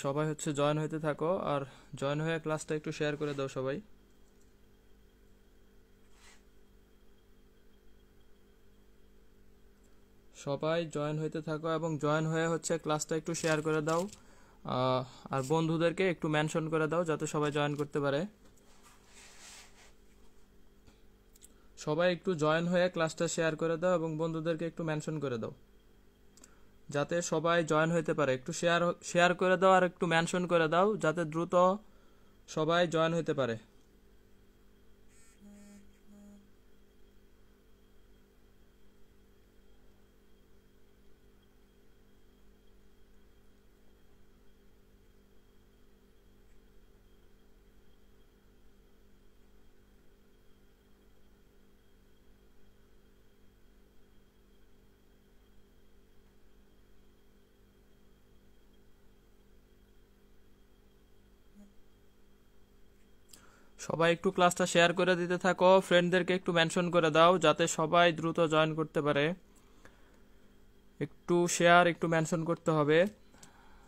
সবাই হচ্ছে জয়েন হইতে থাকো, আর জয়েন হয়ে ক্লাসটা একটু শেয়ার করে দাও সবাই। সবাই জয়েন হইতে থাকো এবং জয়েন হয়ে হচ্ছে ক্লাসটা একটু শেয়ার করে দাও। আহ, আর বন্ধুদেরকে একটু মেনশন করে দাও যাতে সবাই জয়েন করতে পারে। সবাই একটু জয়েন হয়ে ক্লাসটা শেয়ার করে দাও এবং বন্ধুদেরকে একটু মেনশন করে দাও যাতে সবাই জয়েন হইতে পারে। একটু শেয়ার শেয়ার করে দাও আর একটু মেনশন করে দাও যাতে দ্রুত সবাই জয়েন হইতে পারে। সবাই একটু ক্লাসটা শেয়ার করে দিতে থাকো, ফ্রেন্ডদেরকে একটু মেনশন করে দাও যাতে সবাই দ্রুত জয়েন করতে পারে। একটু শেয়ার একটু মেনশন করতে হবে।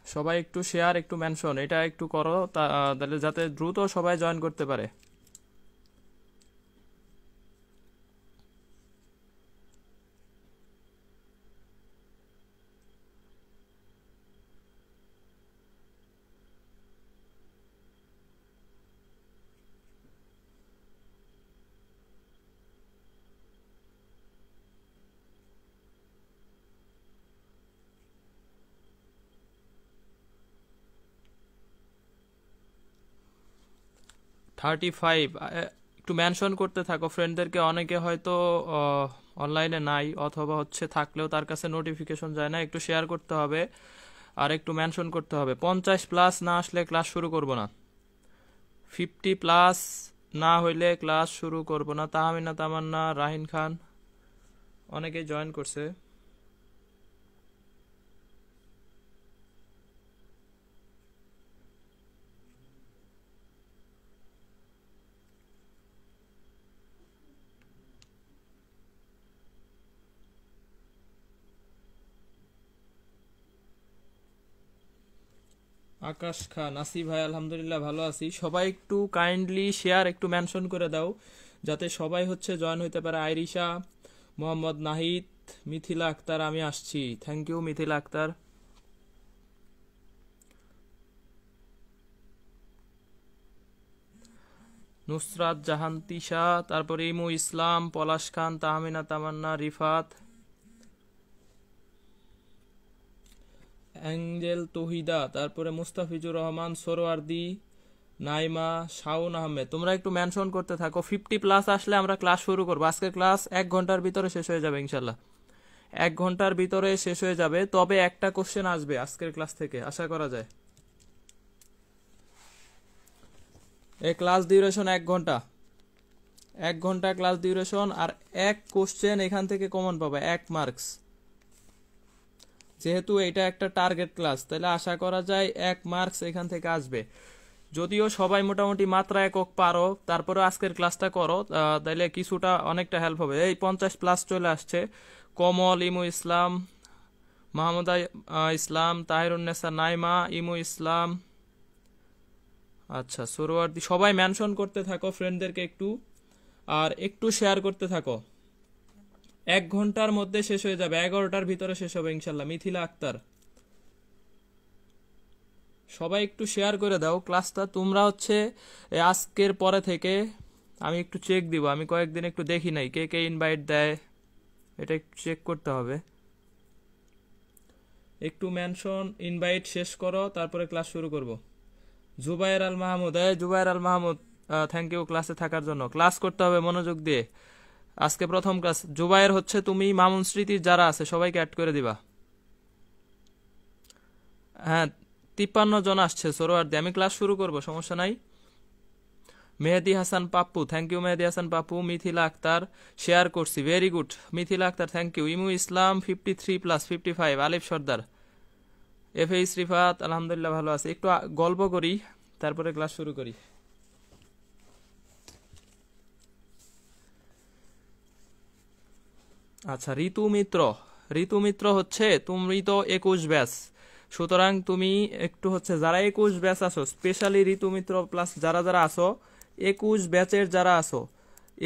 সবাই একটু শেয়ার একটু মেনশন এটা একটু করো, তাহলে যাতে দ্রুত সবাই জয়েন করতে পারে। 35 একটু মেনশন করতে থাকো ফ্রেন্ডদেরকে, অনেকে হয়তো অনলাইনে নাই অথবা হচ্ছে থাকলেও তার কাছে নোটিফিকেশন যায় না। একটু শেয়ার করতে হবে আর একটু মেনশন করতে হবে। 50+ না আসলে ক্লাস শুরু করব না। 50+ না হইলে ক্লাস শুরু করব না। তাহমিনা তামান্না, রাহিন খান অনেকেই জয়েন করছে। আকাশ খান, আসি ভাই, আলহামদুলিল্লাহ ভালো আছি। সবাই একটু কাইন্ডলি শেয়ার একটু মেনশন করে দাও যাতে সবাই হচ্ছে জয়েন হইতে পারে। আইরিশা, মোহাম্মদ নাহিদ, মিথিলা আক্তার, আমি আসছি। Thank you Mithila Akter. নুসরাত জাহান তিশা, তারপরে ইমু ইসলাম, পলাশ খান, তাহমিনা তামান্না, রিফাত, অ্যাঞ্জেল তহিদা, তারপরে মুস্তাফিজুর রহমান, সোরওয়ার্দি, নাইমা, শাওন আহমেদ। তোমরা একটু মেনশন করতে থাকো। 50+ আসলে আমরা ক্লাস শুরু করবো। আজকের ক্লাস 1 ঘন্টার ভিতরে শেষ হয়ে যাবে ইনশাল্লাহ। 1 ঘন্টার ভিতরে শেষ হয়ে যাবে, তবে একটা কোশ্চেন আসবে আজকের ক্লাস থেকে আশা করা যায়। এই ক্লাস ডিউরেশন 1 ঘন্টা। 1 ঘন্টা ক্লাস ডিউরেশন, আর এক কোশ্চেন এখান থেকে কমন পাবে 1 মার্কস। যেহেতু এটা একটা টার্গেট ক্লাস, তাহলে আশা করা যায় 1 মার্কস এখান থেকে আসবে। যদিও সবাই মোটামুটি মাত্রা একক পারো, তারপরে আজকের ক্লাসটা করো, তাইলে কিছুটা অনেকটা হেল্প হবে। এই 50+ চলে আসছে। কমল, ইমু ইসলাম, মাহমুদা ইসলাম, তাহিরুন্নেসা নাইমা, ইমু ইসলাম, আচ্ছা সোরওয়ার্দি। সবাই মেনশন করতে থাকো ফ্রেন্ডদেরকে একটু, আর একটু শেয়ার করতে থাকো। 1 ঘন্টার মধ্যে শেষ হয়ে যাবে, 11টার ভিতরে শেষ হবে ইনশাল্লাহ। মিথিলা আক্তার, সবাই একটু শেয়ার করে দাও ক্লাসটা। তোমরা হচ্ছে আজকের পরে থেকে আমি একটু চেক দিব, আমি কয়েকদিন একটু দেখি নাই কে কে ইনভাইট দেয়, এটা একটু চেক করতে হবে। একটু মেনশন ইনভাইট শেষ করো, তারপরে ক্লাস শুরু করব। জুবাইর আল মাহমুদ, জুবাইর আল মাহমুদ, থ্যাংক ইউ ক্লাসে থাকার জন্য। ক্লাস করতে হবে মনোযোগ দিয়ে। আজকে প্রথম ক্লাস। জুবাইর হচ্ছে তুমি মামুন স্মৃতির যারা আছে সবাইকে অ্যাড করে দিবা। হ্যাঁ, 53 জন আসছে সোরোয়ার্দি। আমি ক্লাস শুরু করব, সমস্যা নাই। Mehedi Hasan Pappu, thank you Mehedi Hasan Pappu. Mithila Akter, share করছি, very good. Mithila Akter thank you. Emu Islam 53 + 55, Alif Sardar, F H Rifat, আলহামদুলিল্লাহ ভালো আছে। একটু গল্প করি তারপরে ক্লাস শুরু করি। আচ্ছা, ঋতু মিত্র। ঋতু মিত্র হচ্ছে তুমি তো 21 ব্যাচ। সুতরাং তুমি একটু হচ্ছে যারা 21 ব্যাচ আসো, স্পেশালি ঋতুমিত্র প্লাস যারা যারা আসো 21 ব্যাচের যারা আসো,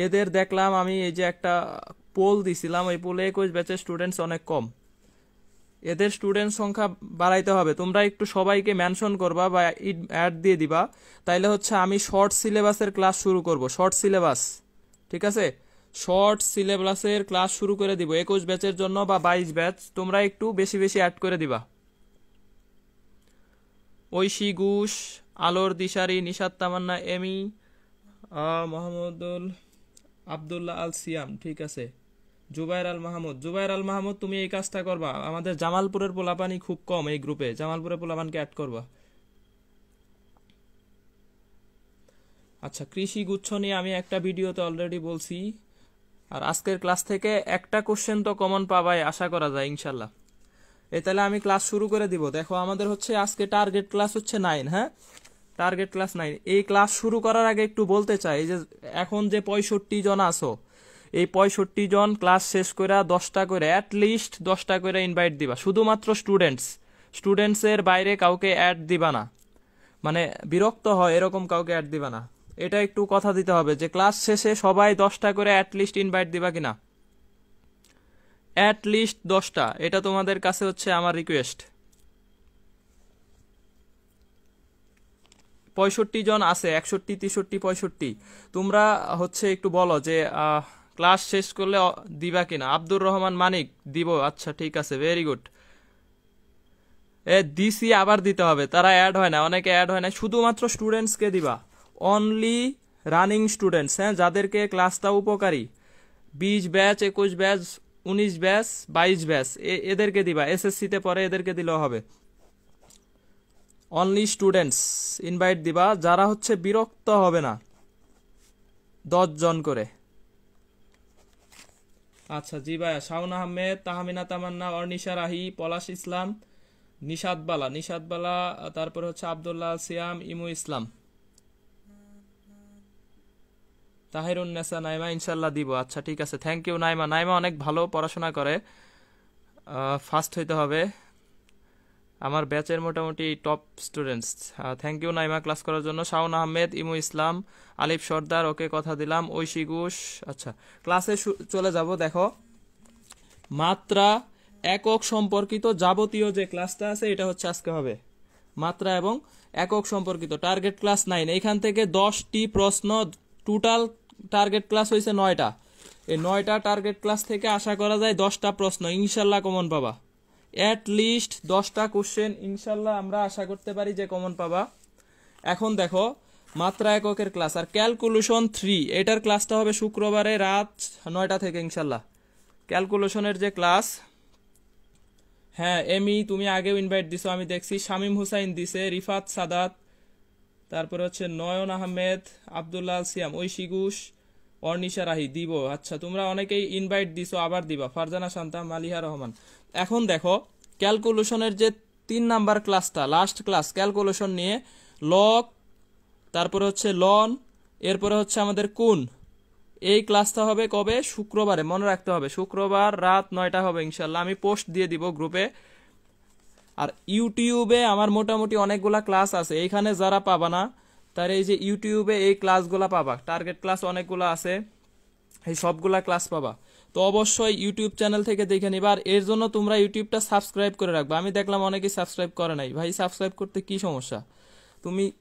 এদের দেখলাম আমি এই যে একটা পোল দিছিলাম, ওই পোলে 21 ব্যাচের স্টুডেন্টস অনেক কম। এদের স্টুডেন্ট সংখ্যা বাড়াইতে হবে। তোমরা একটু সবাইকে মেনশন করবা বা অ্যাড দিয়ে দিবা, তাইলে হচ্ছে আমি শর্ট সিলেবাসের ক্লাস শুরু করব। শর্ট সিলেবাস, ঠিক আছে, শর্ট সিলেবাসের ক্লাস শুরু করে দিব 21 ব্যাচের জন্য বা 22 ব্যাচ। তোমরা একটু বেশি বেশি অ্যাড করে দিবা। ঐশী ঘোষ, আলোর দিশারি, নিশাত তামান্না, এমি, মোহাম্মদুল আবদুল্লাহ আল সিয়াম, ঠিক আছে, জুবাইর আল মাহমুদ। জুবাইর আল মাহমুদ, তুমি এই কাজটা করবা। আমাদের জামালপুরের পোলাপানি খুব কম এই গ্রুপে, জামালপুরের পোলাপানকে অ্যাড করবা। আচ্ছা, কৃষি গুচ্ছ নিয়ে আমি একটা ভিডিওতে অলরেডি বলছি। আর আজকের ক্লাস থেকে একটা কোশ্চেন তো কমন পাবাই আশা করা যায় ইনশাল্লাহ। এই তাহলে আমি ক্লাস শুরু করে দিব। দেখো আমাদের হচ্ছে আজকে টার্গেট ক্লাস হচ্ছে 9, হ্যাঁ, টার্গেট ক্লাস 9। এই ক্লাস শুরু করার আগে একটু বলতে চাই যে এখন যে 65 জন আসো, এই 65 জন ক্লাস শেষ করে 10টা করে, অ্যাটলিস্ট 10টা করে ইনভাইট দিবা। শুধুমাত্র স্টুডেন্টসের বাইরে কাউকে অ্যাড দিবা না, মানে বিরক্ত হয় এরকম কাউকে অ্যাড দিবা না। এটা একটু কথা দিতে হবে যে ক্লাস শেষে সবাই 10টা করে অ্যাটলিস্ট ইনভাইট দিবা কিনা, অ্যাটলিস্ট 10টা। এটা তোমাদের কাছে হচ্ছে আমার রিকোয়েস্ট। 65 জন আছে, 61, 63, 65। তোমরা হচ্ছে একটু বলো যে ক্লাস শেষ করলে দিবা কিনা। আব্দুর রহমান মানিক, দিব, আচ্ছা ঠিক আছে, ভেরি গুড। দিসি আবার দিতে হবে, তারা অ্যাড হয় না, অনেকে অ্যাড হয় না। শুধুমাত্র স্টুডেন্টসকে দিবা, অনলি রানিং স্টুডেন্টস, হ্যাঁ, যাদেরকে ক্লাসটা উপকারী। 20 ব্যাচ, 21 ব্যাচ, 19 ব্যাচ, 22 ব্যাচ, এদেরকে দিবা। এসএসসিতে পরে এদেরকে দিলেও হবে। অনলি স্টুডেন্টস ইনভাইট দিবা, যারা হচ্ছে বিরক্ত হবে না, 10 জন করে। আচ্ছা জি ভাইয়া, শাওন আহমেদ, তাহমিনা তামান্না, অর্নিশা রাহি, পলাশ ইসলাম, নিশাদ বালা, তারপর হচ্ছে আবদুল্লাহ সিয়াম, ইমু ইসলাম, তাহিরুন্নেসা, নাইমা, ইনশাল্লাহ দিব। আচ্ছা ঠিক আছে, থ্যাংক ইউ নাইমা। নাইমা অনেক ভালো পড়াশোনা করে, ফার্স্ট হইতে হবে। আমার ব্যাচের মোটামুটি top students. Thank you Naima class করার জন্য। শাওন আহমেদ, ইমু ইসলাম, আলিফ সর্দার, ওকে কথা দিলাম। ঐশী ঘোষ। আচ্ছা ক্লাসে চলে যাব। দেখো মাত্রা একক সম্পর্কিত যাবতীয় যে ক্লাসটা আছে এটা হচ্ছে আজকে হবে মাত্রা এবং একক সম্পর্কিত। টার্গেট ক্লাস 9, এইখান থেকে 10টি প্রশ্ন, টোটাল টার্গেট ক্লাস হয়েছে 9টা। এই 9টা টার্গেট ক্লাস থেকে আশা করা যায় 10টা প্রশ্ন ইনশাল্লাহ কমন পাবা। অ্যাট লিস্ট 10টা কোশ্চেন ইনশাল্লাহ আমরা আশা করতে পারি যে কমন পাবা। এখন দেখো মাত্রা এককের ক্লাস আর ক্যালকুলেশন 3, এটার ক্লাসটা হবে শুক্রবারে রাত 9টা থেকে ইনশাল্লাহ। ক্যালকুলেশনের যে ক্লাস, হ্যাঁ এমি তুমি আগেও ইনভাইট দিছো আমি দেখছি, শামীম হুসাইন দিছে, রিফাত সাদাত, তারপরে হচ্ছে নয়ন আহমেদ, আবদুল্লাহ সিয়াম, ঐশী ঘোষ, অর্নিশা রাহি, দিব। আচ্ছা তোমরা অনেকেই ইনভাইট দিছো, আবার দিবা। ফারজানা শান্তা, মালিহা রহমান। এখন দেখো ক্যালকুলেশনের যে 3 নাম্বার ক্লাসটা, লাস্ট ক্লাস ক্যালকুলেশন নিয়ে, লগ, তারপরে হচ্ছে লন, এরপরে হচ্ছে আমাদের কোন, এই ক্লাসটা হবে কবে? শুক্রবারে, মনে রাখতে হবে শুক্রবার রাত 9টা হবে ইনশাল্লাহ। আমি পোস্ট দিয়ে দিব গ্রুপে। আর ইউটিউবে আমার মোটামুটি অনেকগুলা ক্লাস আছে, এইখানে যারা পাবা না তার এই যে ইউটিউবে এই ক্লাসগুলা পাবা। টার্গেট ক্লাস অনেকগুলো আছে, এই সবগুলা ক্লাস পাবা। তো অবশ্যই ইউটিউব চ্যানেল থেকে দেখে নিবা। আর এর জন্য তোমরা ইউটিউবটা সাবস্ক্রাইব করে রাখবা। আমি দেখলাম অনেকেই সাবস্ক্রাইব করে নাই। ভাই সাবস্ক্রাইব করতে কি সমস্যা?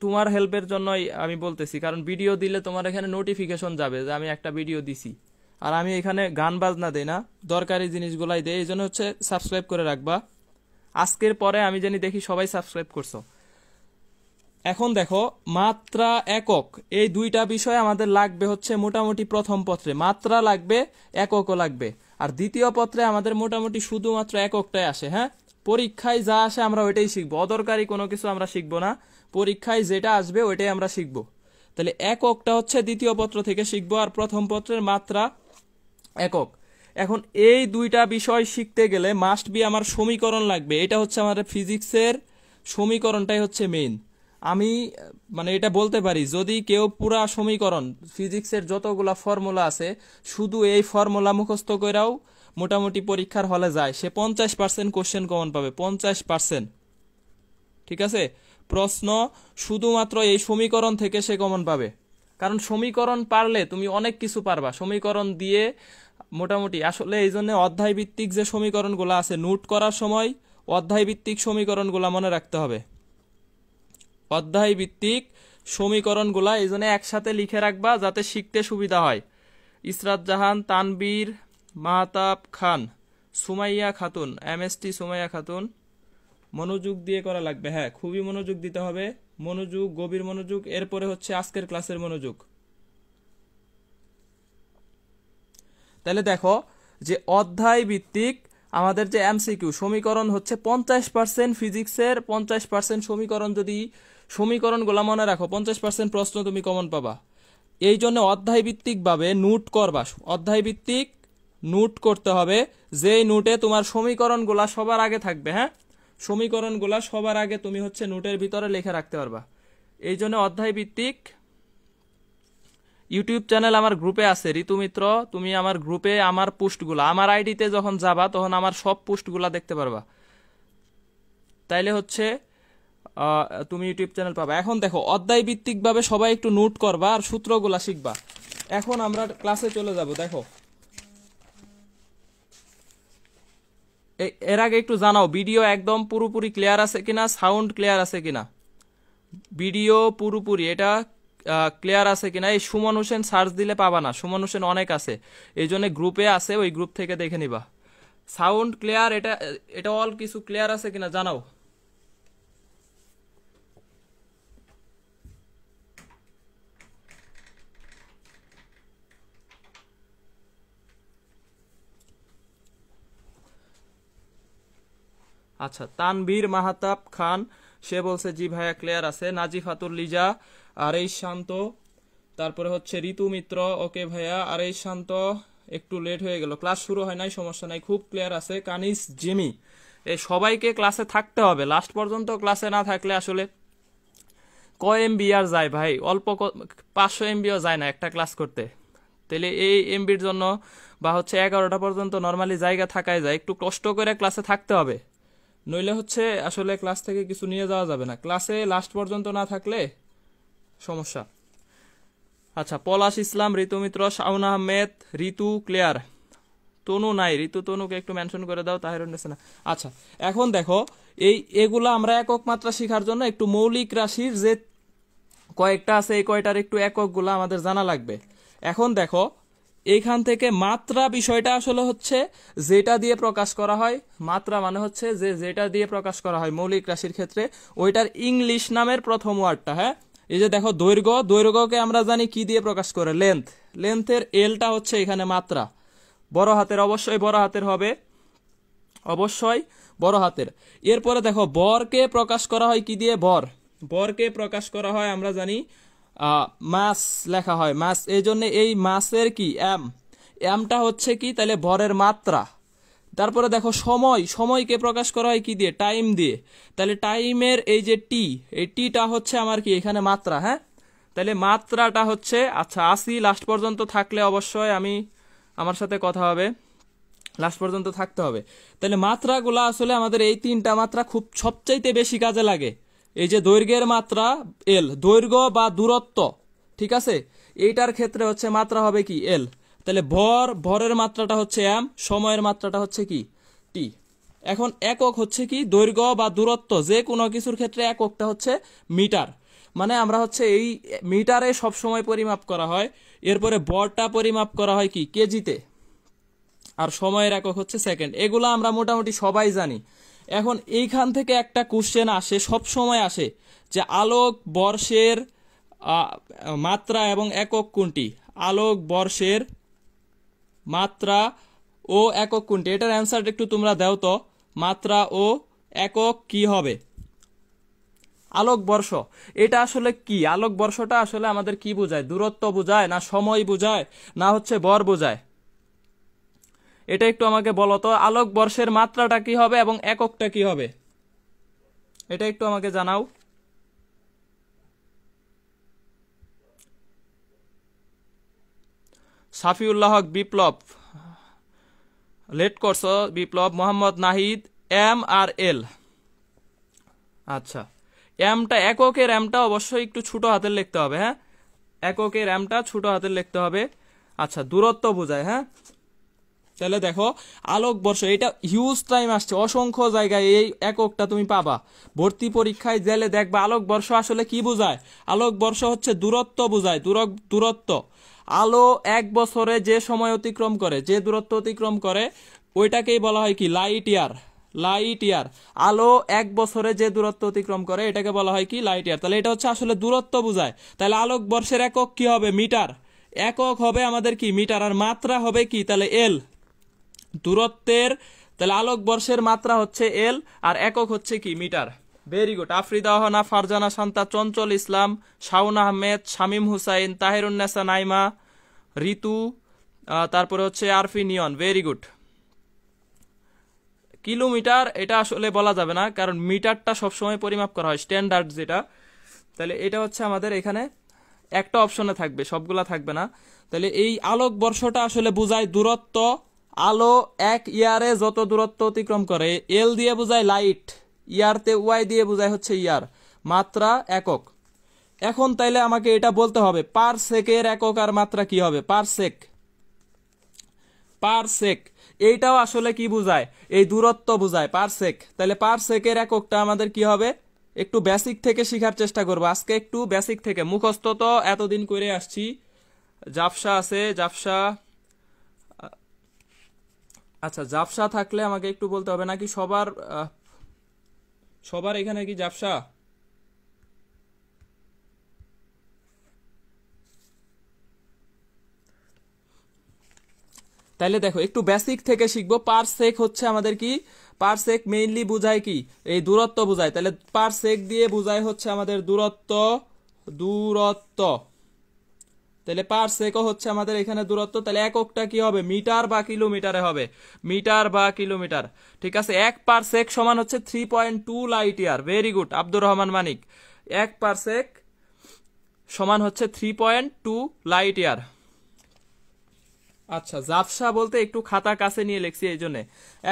তোমার হেল্পের জন্যই আমি বলতেছি, কারণ ভিডিও দিলে তোমার এখানে নোটিফিকেশন যাবে যে আমি একটা ভিডিও দিছি। আর আমি এখানে গান বাজনা দেই না, দরকারি জিনিসগুলাই দেই, এই জন্য হচ্ছে সাবস্ক্রাইব করে রাখবা। আজকের পরে আমি জানি দেখি সবাই সাবস্ক্রাইব করছো। এখন দেখো মাত্রা একক, এই 2টা বিষয় আমাদের লাগবে হচ্ছে মোটামুটি প্রথম পত্রে, মাত্রা লাগবে, এককও লাগবে। আর দ্বিতীয় পত্রে আমাদের মোটামুটি শুধুমাত্র এককটাই আসে। হ্যাঁ, পরীক্ষায় যা আসে আমরা ওইটাই শিখবো, অদরকারি কোনো কিছু আমরা শিখবো না। পরীক্ষায় যেটা আসবে ওইটাই আমরা শিখবো। তাহলে এককটা হচ্ছে দ্বিতীয় পত্র থেকে শিখবো, আর প্রথম পত্রের মাত্রা একক। এখন এই 2টা বিষয় শিখতে গেলে মাস্ট বি আমার সমীকরণ লাগবে। এটা হচ্ছে আমাদের ফিজিক্সের সমীকরণটাই হচ্ছে মেইন। আমি মানে এটা বলতে পারি, যদি কেউ পুরা সমীকরণ ফিজিক্সের যতগুলা ফর্মুলা আছে শুধু এই ফর্মুলা মুখস্থ করেও মোটামুটি পরীক্ষার হলে যায়, সে 50% কোশ্চেন কমন পাবে। 50%। ঠিক আছে, প্রশ্ন শুধুমাত্র এই সমীকরণ থেকে সে কমন পাবে, কারণ সমীকরণ পারলে তুমি অনেক কিছু পারবা সমীকরণ দিয়ে মোটামুটি। আসলে এই জন্য অধ্যায় ভিত্তিক যে সমীকরণগুলো আছে নোট করার সময় অধ্যায় ভিত্তিক সমীকরণগুলো মনে রাখতে হবে। অধ্যায় ভিত্তিক সমীকরণগুলা এই জন্য একসাথে লিখে রাখবা যাতে শিখতে সুবিধা হয়। ইসরাত জাহান, তানবীর, মাহতাব খান, সুমাইয়া খাতুন, MST সুমাইয়া খাতুন। মনোযোগ দিয়ে করা লাগবে, হ্যাঁ খুবই মনোযোগ দিতে হবে, মনোযোগ, গভীর মনোযোগ। এরপরে হচ্ছে আজকের ক্লাসের মনোযোগ। তাহলে দেখো যে অধ্যায় ভিত্তিক আমাদের যে MCQ সমীকরণ হচ্ছে 50% ফিজিক্সের 50% সমীকরণ, যদি সমীকরণগুলো মনে রাখো 50% প্রশ্ন তুমি কমন পাবা। এই জন্য অধ্যায় ভিত্তিক ভাবে নোট করবা, অধ্যায় ভিত্তিক নোট করতে হবে, যেই নোটে তোমার সমীকরণগুলা সবার আগে থাকবে। হ্যাঁ, সমীকরণগুলা সবার আগে তুমি হচ্ছে নোটের ভিতরে লিখে রাখতে পারবা। এই জন্য অধ্যায় ভিত্তিক ইউটিউব চ্যানেল আমার গ্রুপে আছে ঋতু মিত্র, তুমি আমার গ্রুপে আমার পোস্টগুলা, আমার আইডিতে যখন যাবা তখন আমার সব পোস্টগুলা দেখতে পারবা, তাইলে হচ্ছে তুমি ইউটিউব চ্যানেল পাবা। এখন দেখো অধ্যায় ভিত্তিক ভাবে সবাই একটু নোট করবা আর সূত্রগুলা শিখবা। এখন আমরা ক্লাসে চলে যাব। দেখো এর আগে একটু জানাও ভিডিও একদম পুরোপুরি ক্লিয়ার আছে কিনা, সাউন্ড ক্লিয়ার আছে কিনা, ভিডিও পুরোপুরি এটা ক্লিয়ার আছে কিনা। এই সুমন হোসেন সার্চ দিলে পাবা না, সুমন হোসেন অনেক আছে, এই জন্য গ্রুপে আছে, ওই গ্রুপ থেকে দেখে নিবা। সাউন্ড ক্লিয়ার, এটা অল কিছু ক্লিয়ার আছে কিনা জানাও। আচ্ছা, তানভীর মাহতাব খান সে বলছে জি ভাইয়া ক্লিয়ার আছে। নাজিফাতুল লিজা, আরেই শান্ত, তারপরে হচ্ছে ঋতু মিত্র, ওকে ভাইয়া আরেই শান্ত, একটু লেট হয়ে গেল, ক্লাস শুরু হয় নাই, সমস্যা নাই, খুব ক্লিয়ার আছে। কানিস জিমি, এই সবাইকে ক্লাসে থাকতে হবে, লাস্ট পর্যন্ত ক্লাসে না থাকলে আসলে কয় MB আর যায় ভাই, অল্প 500 MBও যায় না একটা ক্লাস করতে। তাহলে এই MBর জন্য বা হচ্ছে 11টা পর্যন্ত নর্মালি জায়গা থাকাই যায়, একটু কষ্ট করে ক্লাসে থাকতে হবে, নইলে হচ্ছে আসলে ক্লাস থেকে কিছু নিয়ে যাওয়া যাবে না, ক্লাসে লাস্ট পর্যন্ত না থাকলে সমস্যা। আচ্ছা, পলাশ ইসলাম, ঋতু মিত্র, শাওন আহমেদ, ঋতু ক্লিয়ার, তনু নাই, ঋতু তনুকে একটু মেনশন করে দাও, তাহিরুন না। আচ্ছা, এখন দেখো এগুলা আমরা একক মাত্রা শেখার জন্য একটু মৌলিক রাশির যে কয়েকটা আছে এই কয়টার একটু এককগুলা আমাদের জানা লাগবে। এখন দেখো এইখান থেকে মাত্রা বিষয়টা আসলে হচ্ছে যেটা দিয়ে প্রকাশ করা হয়, মাত্রা মানে হচ্ছে যেটা দিয়ে প্রকাশ করা হয় মৌলিক রাশির ক্ষেত্রে ওইটার ইংলিশ নামের প্রথম ওয়ার্ডটা। হ্যাঁ, এই যে দেখো দৈর্ঘ্য, দৈর্ঘ্যকে আমরা জানি কি দিয়ে প্রকাশ করে, লেন্থ, লেন্থের এলটা হচ্ছে এখানে মাত্রা, বড় হাতের, অবশ্যই বড় হাতের হবে, অবশ্যই বড় হাতের। এরপরে দেখো বরকে প্রকাশ করা হয় কি দিয়ে, বরকে প্রকাশ করা হয় আমরা জানি মাস লেখা হয়, মাস, এই জন্য এই মাসের কি এমটা হচ্ছে কি তাহলে বরের মাত্রা। তারপরে দেখো সময়কে প্রকাশ করা হয় কি দিয়ে, টাইম দিয়ে, তাহলে টাইমের এই যে টি, এই টিটা হচ্ছে আমার কি এখানে মাত্রা। হ্যাঁ, তাহলে মাত্রাটা হচ্ছে, আচ্ছা আসি লাস্ট পর্যন্ত থাকলে অবশ্যই আমার সাথে কথা হবে, লাস্ট পর্যন্ত থাকতে হবে। তাহলে মাত্রাগুলা আসলে আমাদের এই 3টা মাত্রা খুব সবচাইতে বেশি কাজে লাগে। এই যে দৈর্ঘ্যের মাত্রা এল, দৈর্ঘ্য বা দূরত্ব, ঠিক আছে, এইটার ক্ষেত্রে হচ্ছে মাত্রা হবে কি এল। তাহলে ভরের মাত্রাটা হচ্ছে এম, সময়ের মাত্রাটা হচ্ছে কি টি। এখন একক হচ্ছে কি দৈর্ঘ্য বা দূরত্ব, যে কোনো কিছুর ক্ষেত্রে এককটা হচ্ছে মিটার, মানে আমরা হচ্ছে এই মিটারে সব সময় পরিমাপ করা হয়। এরপরে ভরটা পরিমাপ করা হয় কি কেজিতে, আর সময়ের একক হচ্ছে সেকেন্ড। এগুলো আমরা মোটামুটি সবাই জানি। এখন এইখান থেকে একটা কোশ্চেন আসে, সব সময় আসে, যে আলোক বর্ষের মাত্রা এবং একক কোনটি, আলোক বর্ষের মাত্রা ও একক কোনটি, এটার অ্যান্সারটা একটু তোমরা দাও তো, মাত্রা ও একক কি হবে। আলোক বর্ষ এটা আসলে কি, আলোক বর্ষটা আসলে আমাদের কি বোঝায়, দূরত্ব বোঝায় না সময় বোঝায় না হচ্ছে ভর বোঝায়, এটা একটু আমাকে বলো তো। আলোক বর্ষের মাত্রাটা কি হবে এবং এককটা কি হবে, এটা একটু আমাকে জানাও। সাফিউল্লাহ হক বিপ্লব, লেট করছো বিপ্লব। মোহাম্মদ নাহিদ, এম আর এল। আচ্ছা, এমটা এককের এমটা অবশ্যই একটু ছোট হাতের লিখতে হবে। হ্যাঁ, এককের এমটা ছোট হাতের লিখতে হবে। আচ্ছা, দূরত্ব বোঝায়। হ্যাঁ, তাহলে দেখো আলোকবর্ষ, এটা হিউজ টাইম আসছে, অসংখ্য জায়গায় এই এককটা তুমি পাবা। ভর্তি পরীক্ষায় গেলে দেখবা আলোকবর্ষ আসলে কি বোঝায়। আলোকবর্ষ হচ্ছে দূরত্ব বোঝায়, দূরত্ব। আলো এক বছরে যে সময় অতিক্রম করে, যে দূরত্ব অতিক্রম করে, ওইটাকেই বলা হয় কি লাইট ইয়ার। লাইট ইয়ার, আলো এক বছরে যে দূরত্ব অতিক্রম করে এটাকে বলা হয় কি লাইট ইয়ার। তাহলে এটা হচ্ছে আসলে দূরত্ব বোঝায়। তাহলে আলোকবর্ষের একক কি হবে? মিটার। একক হবে আমাদের কি মিটার, আর মাত্রা হবে কি তাহলে এল। দূরত্বের, তাহলে আলোকবর্ষের মাত্রা হচ্ছে এল, আর একক হচ্ছে কি metre. Very good. Afrida Ahna, Farzana Shanta, Chanchal Islam, Shaon Ahmed, Shamim Hussain, Tahirunnesa Naima, Ritu, তারপরে হচ্ছে Arfi Niyon. Very good. Kilometre এটা আসলে বলা যাবে না, কারণ মিটারটা সবসময় পরিমাপ করা হয়, স্ট্যান্ডার্ড যেটা। তাহলে এটা হচ্ছে আমাদের এখানে একটা অপশনে থাকবে, সবগুলা থাকবে না। তাহলে এই আলোকবর্ষটা আসলে বোঝায় দূরত্ব। আলো এক ইয়ারে যত দূরত্ব অতিক্রম করে, এল দিয়ে বোঝায় লাইট, ইয়ারতে ওয়াই দিয়ে বোঝায় হচ্ছে ইয়ার, মাত্রা একক। এখন তাইলে আমাকে এটা বলতে হবে পার সেকের একক আর মাত্রা কি হবে। পার সেক, পার সেক এইটাও আসলে কি বোঝায়? এই দূরত্ব বোঝায়, পার সেক। তাহলে পার সেকের এককটা আমাদের কি হবে? একটু বেসিক থেকে শেখার চেষ্টা করবো আজকে, একটু বেসিক থেকে। মুখস্থ তো এতদিন করে আসছি। জাফসা আছে, জাফসা। আচ্ছা, জাফসা থাকলে আমাকে একটু বলতে হবে নাকি সবার সবার এখানে কি জাফসা? তাইলে দেখো একটু বেসিক থেকে শিখবো। পার সেক হচ্ছে আমাদের কি? পার সেক মেইনলি বোঝায় কি? এই দূরত্ব বোঝায়। তাহলে পার সেক দিয়ে বোঝায় হচ্ছে আমাদের দূরত্ব, দূরত্ব। তাহলে পার সেকও হচ্ছে আমাদের এখানে দূরত্ব। তাহলে এককটা কি হবে? মিটার বা কিলোমিটারে হবে, মিটার বা কিলোমিটার। ঠিক আছে, 1 পারসেক সমান হচ্ছে 3.2 light year. Very good Abdur Rahman Manik. 1 parsec সমান হচ্ছে 3.2 লাইট ইয়ার। আচ্ছা, জাফসা বলতে একটু খাতা কাছে নিয়ে লিখছি এই জন্য।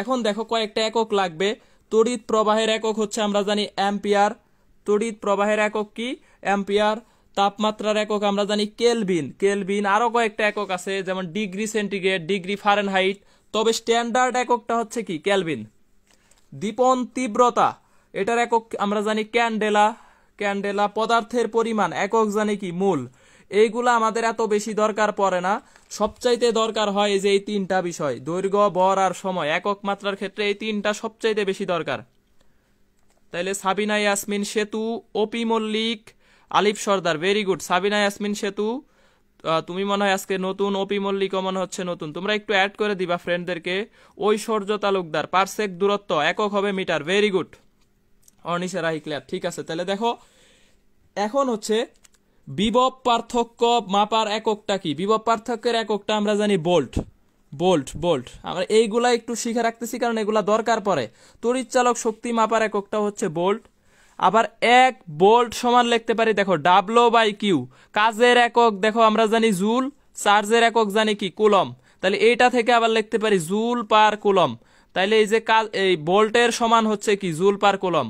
এখন দেখো কয়েকটা একক লাগবে। তড়িৎ প্রবাহের একক হচ্ছে আমরা জানি অ্যাম্পিয়ার। তড়িৎ প্রবাহের একক কি? অ্যাম্পিয়ার। তাপমাত্রার একক আমরা জানি কেলভিন। কেলভিন, আরো কয়েকটা একক আছে যেমন ডিগ্রি সেন্টিগ্রেড, ডিগ্রি ফারেনহাইট, তবে স্ট্যান্ডার্ড এককটা হচ্ছে কি? কেলভিন। দীপন তীব্রতা, এটার একক আমরা জানি ক্যান্ডেলা। ক্যান্ডেলা। পদার্থের পরিমাণ একক জানি কি? মোল। এইগুলা আমাদের এত বেশি দরকার পড়ে না, সবচাইতে দরকার হয় এই যে এই তিনটা বিষয়, দৈর্ঘ্য, ভর আর সময়। একক মাত্রার ক্ষেত্রে এই তিনটা সবচাইতে বেশি দরকার। তাইলে সাবিনা ইয়াসমিন সেতু, ওপি মল্লিক, আলিফ সর্দার। ভেরি গুড সাবিনা ইয়াসমিন সেতু, তুমি মনে হয় আজকে নতুন। ওপি মল্লিকও মনে হচ্ছে নতুন। তোমরা একটু অ্যাড করে দিবা ফ্রেন্ডদেরকে। ঐশ্বর্য তালুকদার, পারসেক দূরত্ব, একক হবে metre. Very good Anisha Rahi clear. ঠিক আছে, তাহলে দেখো এখন হচ্ছে বিভব পার্থক্য মাপার এককটা কি? বিভব পার্থক্যের এককটা আমরা জানি ভোল্ট। Volt, volt. আমরা এইগুলা একটু শিখে রাখতেছি কারণ এগুলা দরকার পড়ে। তড়িৎচালক শক্তি মাপার এককটা হচ্ছে ভোল্ট। আবার 1 ভোল্ট সমান লিখতে পারি দেখো W/Q। কাজের একক দেখো আমরা জানি জুল, চার্জের একক জানি কি? কুলম। তাহলে এইটা থেকে আবার লিখতে পারি জুল পার কুলম। তাইলে এই যে এই ভোল্টের সমান হচ্ছে কি? Joule per coulomb.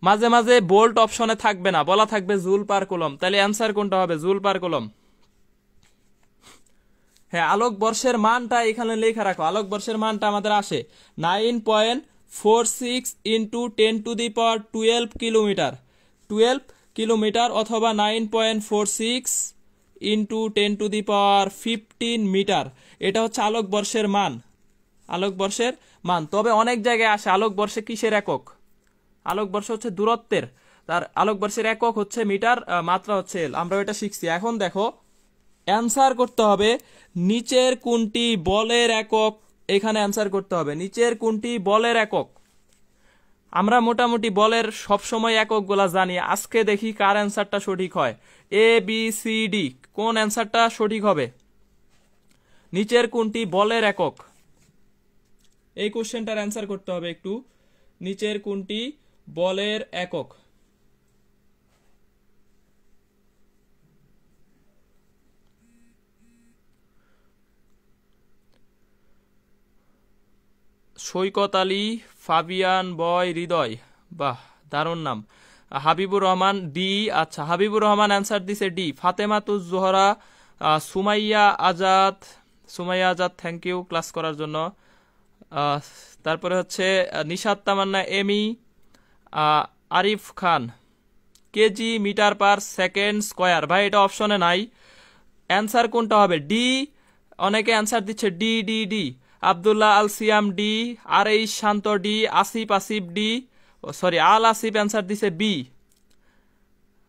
মাঝে মাঝে ভোল্ট অপশনে থাকবে না, বলা থাকবে জুল পার কুলম। তাহলে অ্যান্সার কোনটা হবে? Joule per coulomb. হ্যাঁ, আলোকবর্ষের মানটা এখানে লেখা রাখো। আলোকবর্ষের মানটা আমাদের আসে 9.46 ইন্টু 10⁻12 কিলোমিটার। 12 কিলোমিটার অথবা 9.46 ইন্টু 10⁻15 মিটার। এটা হচ্ছে আলোকবর্ষের মান। আলোকবর্ষের মান। তবে অনেক জায়গায় আসে আলোকবর্ষে কিসের একক? আলোকবর্ষ হচ্ছে দূরত্বের, তার আলোকবর্ষের একক হচ্ছে মিটার, মাত্রা হচ্ছে এল। আমরা এটা শিখছি। এখন দেখো অ্যান্সার করতে হবে নিচের কোনটি বলের একক। এখানে অ্যান্সার করতে হবে নিচের কোনটি বলের একক। আমরা মোটামুটি বলের সবসময় এককগুলা জানি। আজকে দেখি কার অ্যান্সারটা সঠিক হয়। ABCD, কোন অ্যান্সারটা সঠিক হবে? নিচের কোনটি বলের একক? এই কোশ্চেনটার অ্যান্সার করতে হবে একটু। নিচের কোনটি বলের একক? সৈকত আলী, ফাবিয়ান, বয়, হৃদয়। বাহ, দারুণ নাম। হাবিবুর রহমান ডি। আচ্ছা, হাবিবুর রহমান অ্যান্সার দিছে D. Fatematuz Zohra, Sumaiya Azad thank you class করার জন্য। তারপরে হচ্ছে Nishat Tamanna Emi, Arif Khan KG metre per second square. ভাই এটা অপশনে নাই, অ্যান্সার কোনটা হবে? ডি। অনেকে অ্যান্সার দিচ্ছে ডি ডি ডি। আবদুল্লাহ আল সিয়াম ডি, আর এই শান্ত ডি, আসিফ ডি, সরি আল আসিফ অ্যান্সার দিছে বি।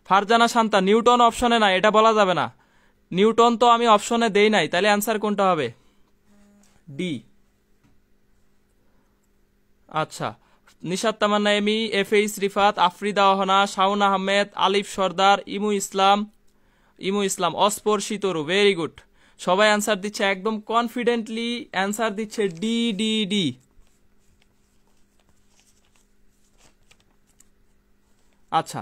ফারজানা শান্তা নিউটন অপশনে নাই, এটা বলা যাবে না, নিউটন তো আমি অপশনে দেই নাই, তাহলে অ্যান্সার কোনটা হবে? ডি। আচ্ছা, নিশাত তামান্না এমি, এফএইচ রিফাত, আফরিদা অহনা, শাওন আহমেদ, আলিফ সর্দার, ইমু ইসলাম, অস্পর শীতরু, ভেরি গুড। সবাই অ্যান্সার দিচ্ছে একদম কনফিডেন্টলি, অ্যান্সার দিচ্ছে ডি ডি ডি। আচ্ছা,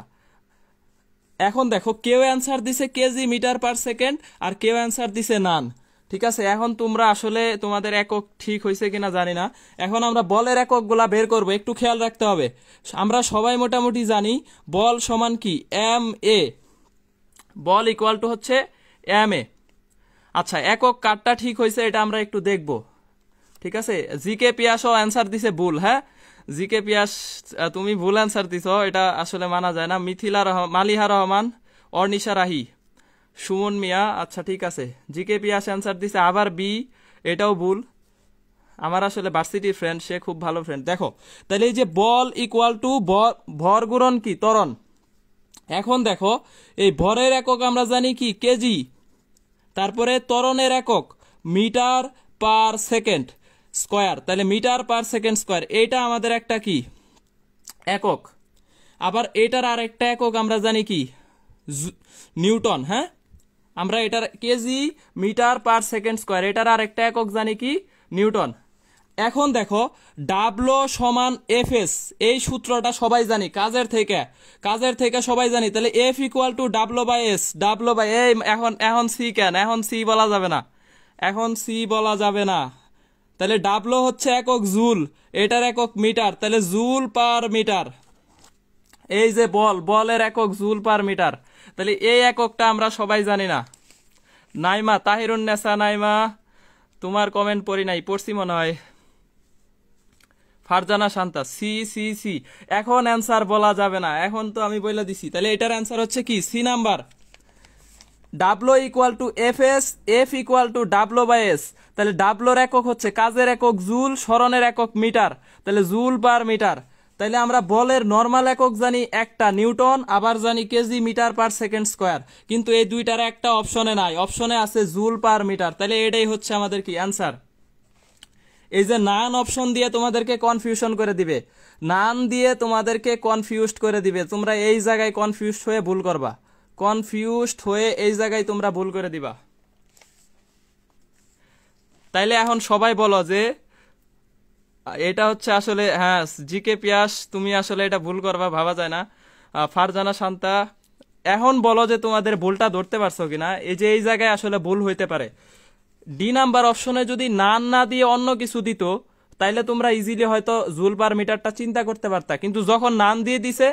এখন দেখো কেউ অ্যান্সার দিছে কেজি মিটার পার সেকেন্ড আর কেউ অ্যান্সার দিছে নান। ঠিক আছে, এখন তোমরা আসলে তোমাদের একক ঠিক হয়েছে কিনা জানি না। এখন আমরা বলের এককগুলা বের করব, একটু খেয়াল রাখতে হবে। আমরা সবাই মোটামুটি জানি বল সমান কি? M A. বল ইকুয়াল টু হচ্ছে এম এ। আচ্ছা, একক কারটা ঠিক হয়েছে এটা আমরা একটু দেখব। ঠিক আছে, জিকে পিয়াসও অ্যান্সার দিছে ভুল। হ্যাঁ, জিকে পিয়াস তুমি ভুল অ্যান্সার দিছ, এটা আসলে মানা যায় না। মালিহা রহমান, অর্নিশা রাহি, সুমন মিয়া, আচ্ছা ঠিক আছে। জিকে পিয়াস অ্যান্সার দিছে আবার বি, এটাও ভুল। আমার আসলে ভার্সিটির ফ্রেন্ড, সে খুব ভালো ফ্রেন্ড। দেখো তাহলে এই যে বল ইকুয়াল টু ভর গুণন কি? ত্বরণ। এখন দেখো এই ভরের একক আমরা জানি কি? কেজি। তারপরে ত্বরণের একক মিটার পার সেকেন্ড স্কোয়ার, তাহলে মিটার পার সেকেন্ড স্কোয়ার, এটা আমাদের একটা কি? একক। আবার এটার আর একটা একক আমরা জানি কি? নিউটন। হ্যাঁ, আমরা এটার KG metre per second square, এটার আর একটা একক জানি কি? নিউটন। এখন দেখো ডাব্লো সমান এফ এস, এই সূত্রটা সবাই জানি কাজের থেকে সবাই জানি। তাহলে F equal to W by S. এই এখন সি কেন? এখন সি বলা যাবে না। তাহলে ডাব্লো হচ্ছে একক জুল, এটার একক মিটার, তাহলে জুল পার মিটার। এই যে বলের একক জুল পার মিটার, তাহলে এই এককটা আমরা সবাই জানি না। নাইমা, তাহিরুন্নেসা নাইমা, তোমার কমেন্ট পড়ছি মনে হয়। Farzana Shanta C C C. এখন অ্যান্সার বলা যাবে না, এখন তো আমি বলে দিছি। তাহলে এটার অ্যান্সার হচ্ছে কি? C number. W equal to F S, F equal to W by S. তাহলে ডাব্লোর একক হচ্ছে কাজের একক জুল, সরণের একক মিটার, তাহলে জুল পার মিটার। তাইলে আমরা বলের নর্মাল একক জানি একটা নিউটন, আবার জানি KG metre per second square, কিন্তু এই দুইটার একটা অপশনে নাই, অপশনে আছে জুল পার মিটার। তাহলে এটাই হচ্ছে আমাদের কি? অ্যান্সার। এই যে নান অপশন দিয়ে তোমাদেরকে কনফিউশন করে দিবে, নান দিয়ে তোমাদেরকে কনফিউজড করে দিবে, তোমরা এই জায়গায় কনফিউজড হয়ে ভুল করবা, এই জায়গায় তোমরা ভুল করে দিবা। তাইলে এখন সবাই বলো যে এটা হচ্ছে আসলে, হ্যাঁ জিকে পিয়াস তুমি আসলে এটা ভুল করবা, ভাবা যায় না। ফারজানা শান্তা, এখন বলো যে তোমাদের ভুলটা ধরতে পারছো কিনা। এই যে এই জায়গায় আসলে ভুল হইতে পারে। ডি নাম্বার অপশনে যদি নান না দিয়ে অন্য কিছু দিত, তাইলে তোমরা ইজিলি হয়তো জুল পার মিটারটা চিন্তা করতে পারতা, কিন্তু যখন নান দিয়ে দিছে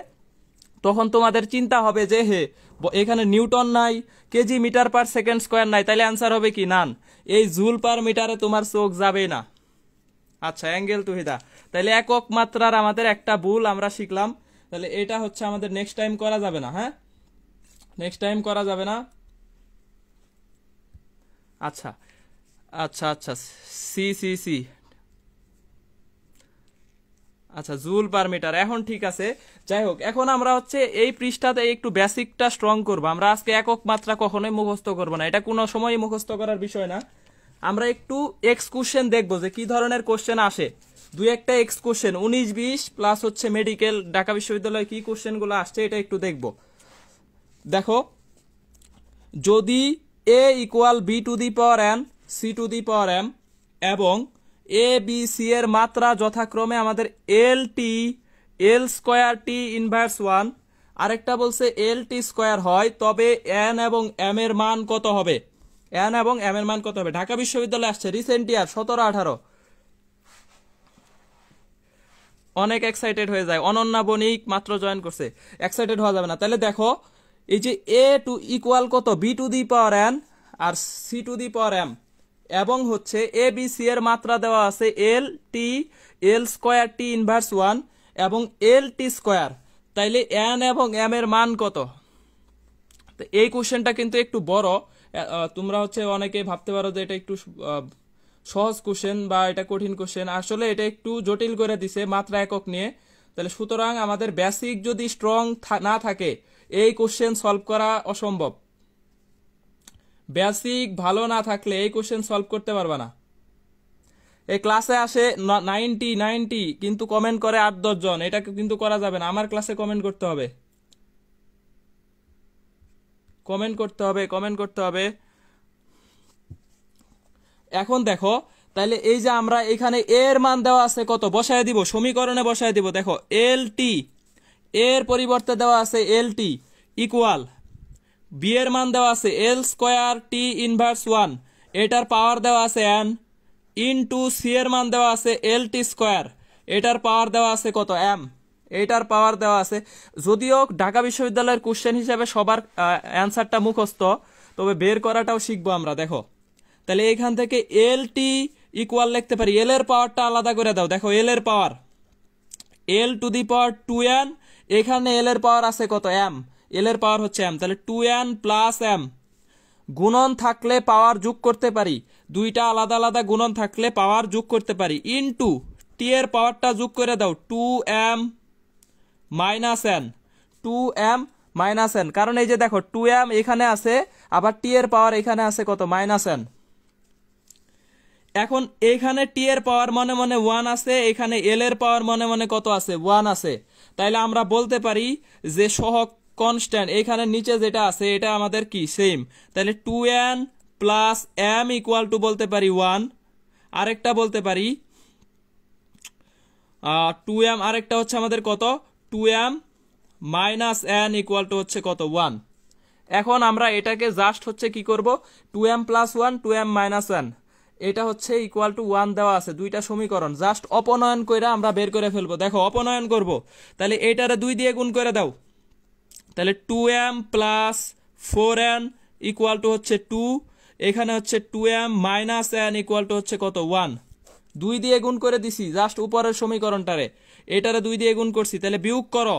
তখন তোমাদের চিন্তা হবে যে এখানে নিউটন নাই, KG metre per second square নাই, তাইলে অ্যান্সার হবে কি? নান। এই জুল পার মিটারে তোমার চোখ যাবে না। আচ্ছা, অ্যাঙ্গেল তুহিদা, তাহলে একক মাত্রার আমাদের একটা ভুল আমরা শিখলাম। তাহলে এটা হচ্ছে আমাদের নেক্সট টাইম করা যাবে না। হ্যাঁ, নেক্সট টাইম করা যাবে না। আচ্ছা আচ্ছা আচ্ছা, সি সি সি, আচ্ছা জুল পার মিটার, এখন ঠিক আছে। যাই হোক, এখন আমরা হচ্ছে এই পৃষ্ঠাতে একটু বেসিকটা স্ট্রং করবো। আমরা আজকে একক মাত্রা কখনোই মুখস্থ করবো না, এটা কোনো সময় মুখস্থ করার বিষয় না। আমরা একটু এক্স কোশ্চেন দেখবো যে কি ধরনের কোশ্চেন আসে। দুই একটা এক্স কোশ্চেন 19-20 প্লাস হচ্ছে মেডিকেল, ঢাকা বিশ্ববিদ্যালয়ে কি কোশ্চেনগুলো আসছে এটা একটু দেখবো। দেখো, যদি A equal B to the power N, C to the power M এবং এ বি সি এর মাত্রা যথাক্রমে আমাদের এল টি, এল স্কোয়ার টি ইনভার্স 1, আরেকটা বলছে এল টি স্কোয়ার হয়, তবে এন এবং এম এর মান কত হবে? ঢাকা বিশ্ববিদ্যালয়ে আসছে রিসেন্ট ইয়ার 17-18। অনেক এক্সাইটেড হয়ে যায়। অনন্যা বণিক মাত্র জয়েন করছে, এক্সাইটেড হওয়া যাবে না। তাহলে দেখো এই যে এ টু ইকুয়াল কত, B to the power N আর C to the power M, এবং হচ্ছে এ বি সি এর মাত্রা দেওয়া আছে এল টি, এল স্কোয়ার টি ইনভার্স 1 এবং এল টি স্কোয়ার। তাইলে এন এবং এম এর মান কত? তো এই কোশ্চেনটা কিন্তু একটু বড়। তোমরা হচ্ছে অনেকে ভাবতে পারো যে এটা একটু সহজ কোশ্চেন বা এটা কঠিন কোশ্চেন, আসলে এটা একটু জটিল করে দিছে মাত্রা একক নিয়ে। তাহলে সুতরাং আমাদের বেসিক যদি স্ট্রং না থাকে এই কোশ্চেন সলভ করা অসম্ভব। বেসিক ভালো না থাকলে এই কোশ্চেন সলভ করতে পারবে না। এই ক্লাসে আসে 90 কিন্তু কমেন্ট করে 8-10 জন, এটা কিন্তু করা যাবে না। আমার ক্লাসে কমেন্ট করতে হবে, কমেন্ট করতে হবে। এখন দেখো তাহলে এই যে আমরা এখানে এর মান দেওয়া আছে কত, বসায় দিব, সমীকরণে বসায় দিব। দেখো এল টি এর পরিবর্তে দেওয়া আছে এল টি ইকুয়াল, বি এর মান দেওয়া আছে এল স্কোয়ার টি ইনভার্স 1, এটার পাওয়ার দেওয়া আছে এন, ইনটু সি এর মান দেওয়া আছে এল টি স্কোয়ার, এটার পাওয়ার দেওয়া আছে কত, এম, এটার পাওয়ার দেওয়া আছে। যদিও ঢাকা বিশ্ববিদ্যালয়ের কোশ্চেন হিসেবে সবার অ্যান্সারটা মুখস্থ, তবে বের করাটাও শিখবো আমরা। দেখো তাহলে এখান থেকে এল টি ইকুয়াল লিখতে পারি, এল এর পাওয়ারটা আলাদা করে দাও। দেখো এল এর পাওয়ার L two the power 2n, এখানে এল এর পাওয়ার আছে কত, এম, এল এর পাওয়ার হচ্ছে এম। তাহলে 2n প্লাস এম, গুণন থাকলে পাওয়ার যোগ করতে পারি, দুইটা আলাদা আলাদা গুণন থাকলে পাওয়ার যোগ করতে পারি, ইনটু টি এর পাওয়ারটা যোগ করে দাও 2m minus N, 2m minus N. কারণ এই যে দেখো 2m এখানে আছে, আবার টি এর পাওয়ার এখানে আছে কত, মাইনাস এন। এখন এখানে টি এর পাওয়ার মনে মনে 1 আছে, এখানে এল এর পাওয়ার মনে মনে কত আছে, 1 আছে। তাইলে আমরা বলতে পারি যে সহগ কনস্ট্যান্ট এখানে নিচে যেটা আছে এটা আমাদের কি, সেম। তাহলে 2n plus M equal two বলতে পারি 1, আরেকটা বলতে পারি 2m, আরেকটা হচ্ছে আমাদের কত, 2m minus N equal to হচ্ছে কত, 1। এখন আমরা এটাকে জাস্ট হচ্ছে কি করব, 2m প্লাস 1 2m মাইনাস 1, এটা হচ্ছে ইকুয়াল টু 1 দেওয়া আছে, দুইটা সমীকরণ জাস্ট অপনয়ন করে আমরা বের করে ফেলবো। দেখো অপনয়ন করব, তাহলে এটারে 2 দিয়ে গুণ করে দাও, তাহলে 2m plus 4n equal to হচ্ছে 2, এখানে হচ্ছে 2m minus n equal to হচ্ছে কত, 1। 2 দিয়ে গুণ করে দিছি জাস্ট উপরের সমীকরণটারে, এটারে 2 দিয়ে গুণ করছি। তাহলে বিয়োগ করো,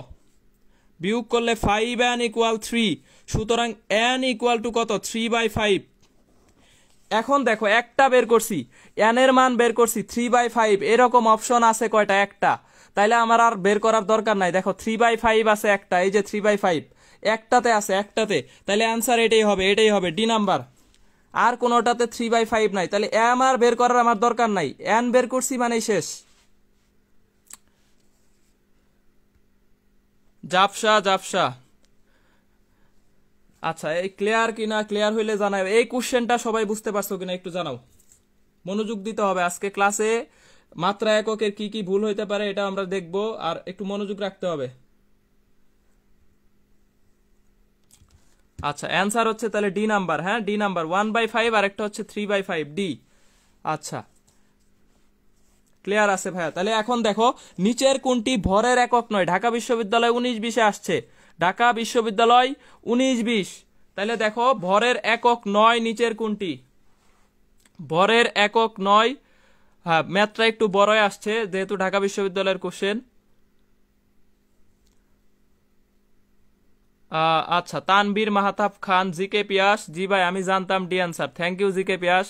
বিয়োগ করলে 5n ইকুয়াল 3, সুতরাং n ইকুয়াল টু কত, 3/5। এখন দেখো একটা বের করছি, n এর মান বের করছি 3/5, এরকম অপশন আছে কয়টা, একটা। তাইলে আমার আর বের করার দরকার নাই। দেখো 3/5 আছে একটা, এই যে 3/5 একটাতে আছে, একটাতে। তাইলে অ্যান্সার এটাই হবে ডি নাম্বার। আর কোনোটাতে 3/5 নাই, তাহলে এম আর বের করার আমার দরকার নাই, n বের করছি মানেই শেষ। জাপসা আচ্ছা, এই ক্লিয়ার কিনা, ক্লিয়ার হইলে জানাও। এই কোশ্চেনটা সবাই বুঝতে পারছো কিনা একটু জানাও। মনোযোগ দিতে হবে আজকে ক্লাসে, মাত্রা এককের কি কি ভুল হইতে পারে এটা আমরা দেখব, আর একটু মনোযোগ রাখতে হবে। আচ্ছা অ্যান্সার হচ্ছে তাহলে ডি নাম্বার। হ্যাঁ ডি নাম্বার, 1/5 আর একটা হচ্ছে 3/5, ডি। আচ্ছা ক্লিয়ার আছে ভাইয়া। তাহলে এখন দেখো নিচের কোনটি ভরের একক নয়, ঢাকা বিশ্ববিদ্যালয় 19-20-এ আসছে, ঢাকা বিশ্ববিদ্যালয় 19-20। তাহলে দেখো ভরের একক নয় নিচের কোনটি, ভরের একক নয়। হ্যাঁ ম্যাথটা একটু বড়ই আসছে যেহেতু ঢাকা বিশ্ববিদ্যালয়ের কোশ্চেন। আচ্ছা তানবীর মাহতাব খান, জিকে পিয়াস, জি ভাই আমি জানতাম D answer, thank you GK Pias.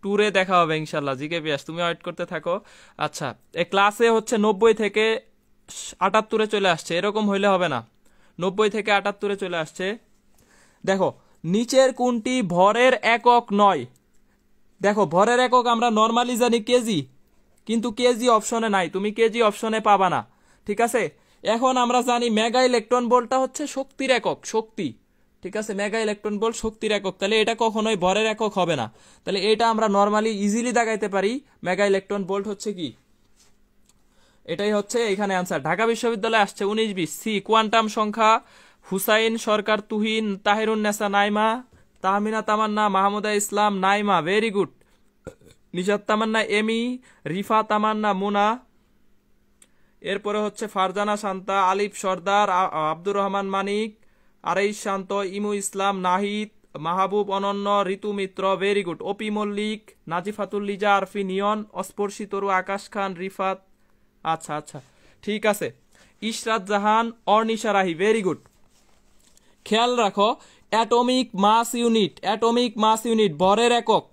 ট্যুরে দেখা হবে ইনশাল্লাহ জিকে পিয়াস, তুমি ওয়েট করতে থাকো। আচ্ছা এই ক্লাসে হচ্ছে 90 থেকে 78-এ চলে আসছে, এরকম হইলে হবে না, 90 থেকে 78-এ চলে আসছে। দেখো নিচের কোনটি ভরের একক নয়, দেখো ভরের একক আমরা নর্মালি জানি কেজি, কিন্তু কেজি অপশনে নাই, তুমি কেজি অপশনে পাবা না, ঠিক আছে। এখন আমরা জানি মেগা ইলেকট্রন ভোল্টটা হচ্ছে শক্তির একক, শক্তি, ঠিক আছে, মেগা ইলেকট্রন ভোল্ট শক্তির একক, তাহলে এটা কখনোই ভরের একক হবে না। তাহলে এটা আমরা নর্মালি ইজিলি দেখাইতে পারি, মেগা ইলেকট্রন ভোল্ট হচ্ছে কি, এটাই হচ্ছে এখানে অ্যান্সার। ঢাকা বিশ্ববিদ্যালয়ে আসছে 19-20। সি কোয়ান্টাম সংখ্যা, হুসাইন সরকার, তুহিন, তাহিরুন নেসা, নাইমা, তাহমিনা তামান্না, মাহমুদা ইসলাম, নাইমা, ভেরি গুড। নিশাত তামান্না এমি, রিফা তামান্না মুনা, এরপরে হচ্ছে ফারজানা শান্তা, আলিফ সর্দার, আব্দুর রহমান মানিক, আরেইশ শান্ত, ইমু ইসলাম, নাহিদ, মাহবুব অনন্য, ঋতু মিত্র, ভেরি গুড। ওপি মল্লিক, নাজিফাতুল লিজা, আরফি নিয়ন, অস্পর্শী তরু, আকাশ খান, রিফাত। আচ্ছা আচ্ছা ঠিক আছে। Ishrat Jahan, Arnisha Rahi, very good. খেয়াল রাখো atomic mass unit, atomic mass unit ভরের একক,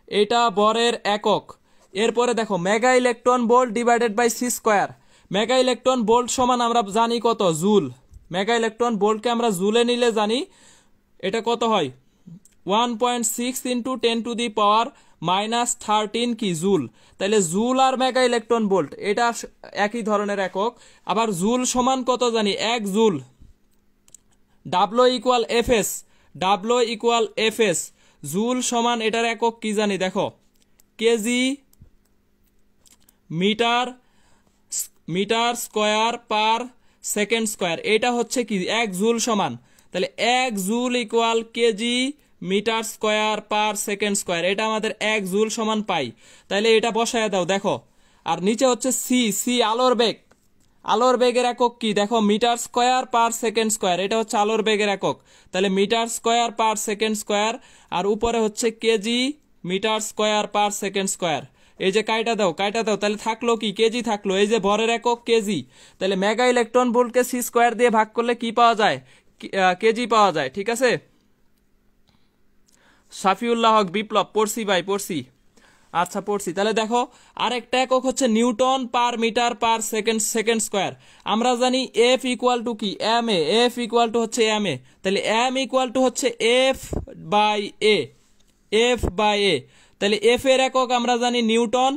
এটা ভরের একক। এরপরে দেখো mega electron volt divided by C square. Mega electron volt সমান আমরা জানি কত, জুল। মেগা ইলেকট্রন ভোল্টকে আমরা জুলে নিলে জানি এটা কত হয়, 1.6 ইন্টু 10⁻⁻13 কি জুল। তাহলে জুল আর মেগা ইলেকট্রন ভোল্ট এটা একই ধরনের একক। আবার জুল সমান কত জানি, 1 joule. W equal F S, W equal F S. Joule সমান এটার একক কি জানি, দেখো KG metre, metre square per second square. এটা হচ্ছে কি 1 জুল সমান, তাহলে 1 joule equal KG metre square per second square. এটা আমাদের 1 জুল সমান পাই। তাহলে এটা বসায় দাও দেখো। আর নিচে হচ্ছে সি, সি আলোর বেগ, আলোর বেগের একক কি দেখো, metre square per second square. এটা হচ্ছে আলোর বেগের একক, তাহলে metre square per second square. আর উপরে হচ্ছে KG metre square per second square. এই যে কাইটা দাও, কাইটা দাও, তাহলে থাকলো কি, কেজি থাকলো। এই যে ভরের একক কেজি, তাহলে মেগা ইলেকট্রন ভোল্টকে সি স্কোয়ার দিয়ে ভাগ করলে কি পাওয়া যায়, কেজি পাওয়া যায়। ঠিক আছে। শাফিউল্লাহ হক বিপ্লব, পড়ছি ভাই পড়ছি। আচ্ছা পড়ছি। তাহলে দেখো আরেকটা একক হচ্ছে newton per metre per second, second square. আমরা জানি এফ ইকুয়াল টু কি, M A. F equal to হচ্ছে এম এ, তাহলে এম ইকুয়াল টু হচ্ছে F by A, F by A. তাহলে এফ এর একক আমরা জানি নিউটন,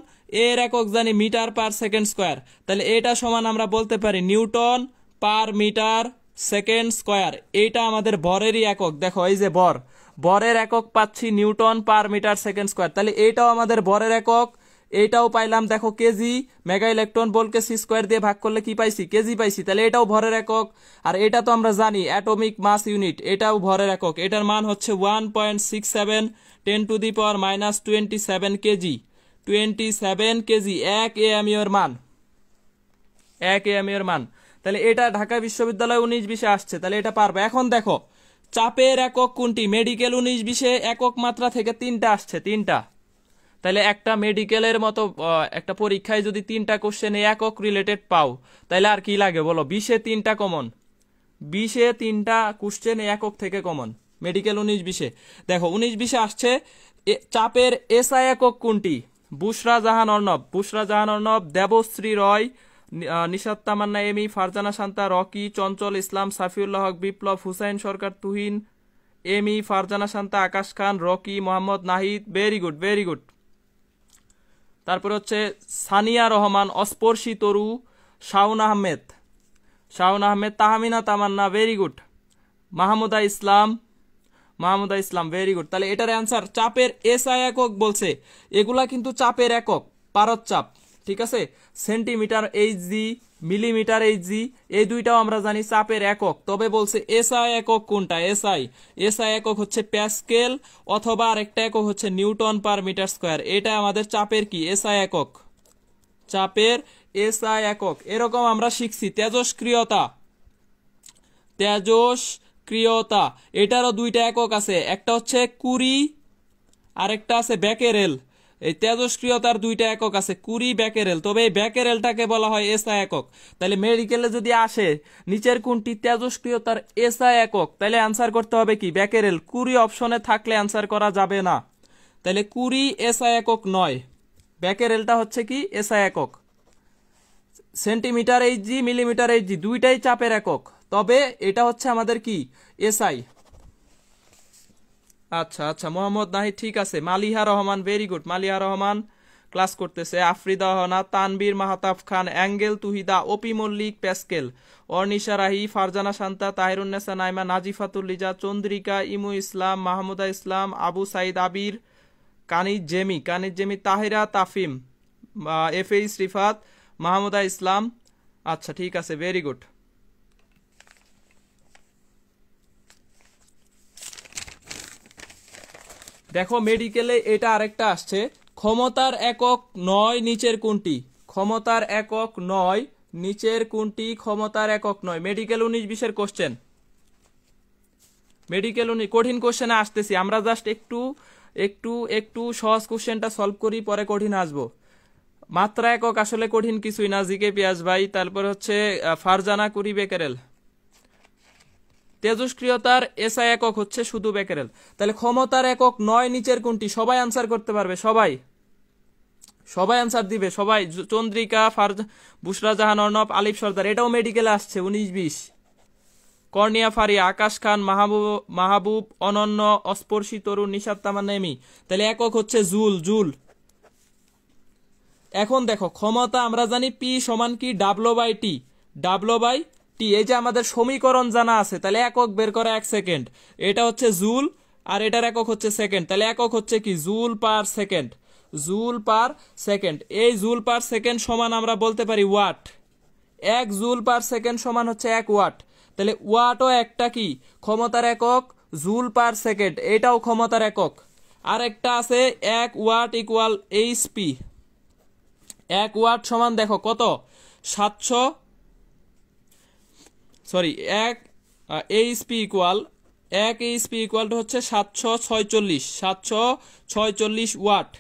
এর একক জানি মিটার পার সেকেন্ড স্কোয়ার। তাহলে এটা সমান আমরা বলতে পারি newton per metre second square. এইটা আমাদের ভরেরই একক। দেখো এই যে ভর, ভরের একক পাচ্ছি newton per metre second square. তাহলে এইটাও আমাদের ভরের একক, এইটাও পাইলাম দেখো কেজি। মেগা ইলেকট্রন ভোল্টকে সি স্কোয়ার দিয়ে ভাগ করলে কি পাইছি, কেজি পাইছি। তাহলে এটাও ভরের একক। আর এটা তো আমরা জানি অ্যাটমিক মাস ইউনিট, এটাও ভরের একক। এটার মান হচ্ছে 1.67 10⁻⁻27 কেজি, 27 কেজি, 1 এএম এর মান, 1 এএম এর মান। তাহলে এটা ঢাকা বিশ্ববিদ্যালয় 19-20 আসছে, তাহলে এটা পারবে। এখন দেখো চাপের একক কোনটি, মেডিকেল 19-20 একক মাত্রা থেকে 3টা আসছে, 3টা। তাহলে একটা মেডিকেলের মতো একটা পরীক্ষায় যদি 3টা কোশ্চেনে একক রিলেটেড পাও, তাহলে আর কি লাগে বলো, 20-এ 3টা কমন, 20-এ 3টা কোশ্চেন একক থেকে কমন মেডিকেল 19-20-এ। দেখো 19-20-এ আসছে চাপের এসআই একক কোনটি, Bushra Jahan Arnob, Bushra Jahan Arnob, Debashree Roy, Nishat Tamanna Emi, Farzana Shanta, Rocky, Chanchal Islam, Safiullah Haque Biplob, Hussain Sarkar Tuhin, Emi, Farzana Shanta, Akash Khan, Rocky, Mohammad Nahid. Very good, very good. তারপরে হচ্ছে Sania Rahman, Asporshi Taru, Shaon Ahmed, Shaon Ahmed, Tahmina Tamanna, very good. Mahmuda Islam, Mahmuda Islam, very good. তাহলে এটার অ্যান্সার চাপের এসআই একক বলছে, এগুলা কিন্তু চাপের একক, পারদ চাপ। ঠিক আছে। সেন্টিমিটার এইচজি, মিলিমিটার এইচজি, এই দুইটাও আমরা জানি চাপের একক। তবে বলছে এসআই একক কোনটা, এসআই, এসআই একক হচ্ছে প্যাসকেল, অথবা আরেকটা একক হচ্ছে নিউটন পার মিটার স্কোয়ার। এটা আমাদের চাপের কি, এসআই একক, চাপের এসআই একক। এরকম আমরা শিখছি তেজস্ক্রিয়তা, তেজস্ক্রিয়তা, এটারও 2টা একক আছে, একটা হচ্ছে কুরি আর একটা আছে ব্যাকেরেল। এই তেজস্ক্রিয়তার 2টা একক আছে, কুরি ব্যাকেরেল। তবে এই ব্যাকেরেলটাকে বলা হয় এসআই একক। তাহলে মেডিকেলে যদি আসে নিচের কোনটি তেজস্ক্রিয়তার এসআই একক, তাহলে অ্যান্সার করতে হবে কি, ব্যাকেরেল। কুরি অপশনে থাকলে অ্যান্সার করা যাবে না, তাহলে কুরি এসআই একক নয়, ব্যাকেরেলটা হচ্ছে কি এসআই একক। সেন্টিমিটার এইচজি, মিলিমিটার এইচজি, দুইটাই চাপের একক, তবে এটা হচ্ছে আমাদের কি, এসআই। আচ্ছা আচ্ছা মোহাম্মদ নাহিদ, ঠিক আছে। Maliha Rahman, very good. Maliha Rahman class করতেছে। Afrida Hona, Tanvir Mahtab Khan, Angel Tohida, OP Mallik, Pascal, Ornisha Rahi, Farzana Shanta, Tahirunnesa Naima, Nazifatul Liza, Chandrika, Emu Islam, Mahmuda Islam, Abu Saeed Abir, Kaniz Jemi, Kaniz Jemi, Tahira Tafim, F H Rifat, Mahmuda Islam. আচ্ছা ঠিক আছে, ভেরি গুড। দেখো মেডিকেলে এটা আরেকটা আসছে, ক্ষমতার একক নয় নিচের কোনটি? ক্ষমতার একক নয় নিচের কোনটি ক্ষমতার একক নয়? মেডিকেল 19-20 কোশ্চেন, মেডিকেল কঠিন কোশ্চেনে আসতেছি আমরা, জাস্ট একটু একটু একটু সহজ কোশ্চেনটা সলভ করি, পরে কঠিন আসবো। মাত্রা একক আসলে কঠিন কিছুই না, জিকে পিয়াস ভাই। তারপর হচ্ছে ফারজানা কুরি বেকেরেল। তেজস্ক্রিয়তার এসআই একক হচ্ছে শুধু বেকেরেল। তাহলে ক্ষমতার একক নয় নিচের কোনটি? সবাই আনসার করতে পারবে, সবাই সবাই আনসার দিবে, সবাই। চন্দ্রিকা, বুশরা জাহান, অর্ণব, আলিফ সর্দার, এটাও মেডিকেলে আসছে 19-20। কর্নিয়া ফারিয়া, আকাশ খান, মাহবুব, অনন্য, অস্পর্শী তরুণ, নিশাত তামান্না, এমি। তাহলে একক হচ্ছে জুল, জুল। এখন দেখো ক্ষমতা আমরা জানি পি সমান কি? ডাব্লু/টি, ডাব্লু/টি। এই যে আমাদের সমীকরণ জানা আছে, তাহলে একক বের করা 1 সেকেন্ড। এটা হচ্ছে জুল আর এটার একক হচ্ছে সেকেন্ড, তাহলে একক হচ্ছে কি? Joule per second, joule per second. এই জুল পার সেকেন্ড সমান আমরা বলতে পারি ওয়াট। 1 জুল পার সেকেন্ড সমান হচ্ছে 1 ওয়াট। তাহলে ওয়াটও একটা কি? ক্ষমতার একক। জুল পার সেকেন্ড এটাও ক্ষমতার একক। আর একটা আছে 1 ওয়াট ইকুয়াল এইচপি। 1 ওয়াট সমান দেখো কত? 700, sorry 1 HP equal 1 HP equal to হচ্ছে 746 ওয়াট,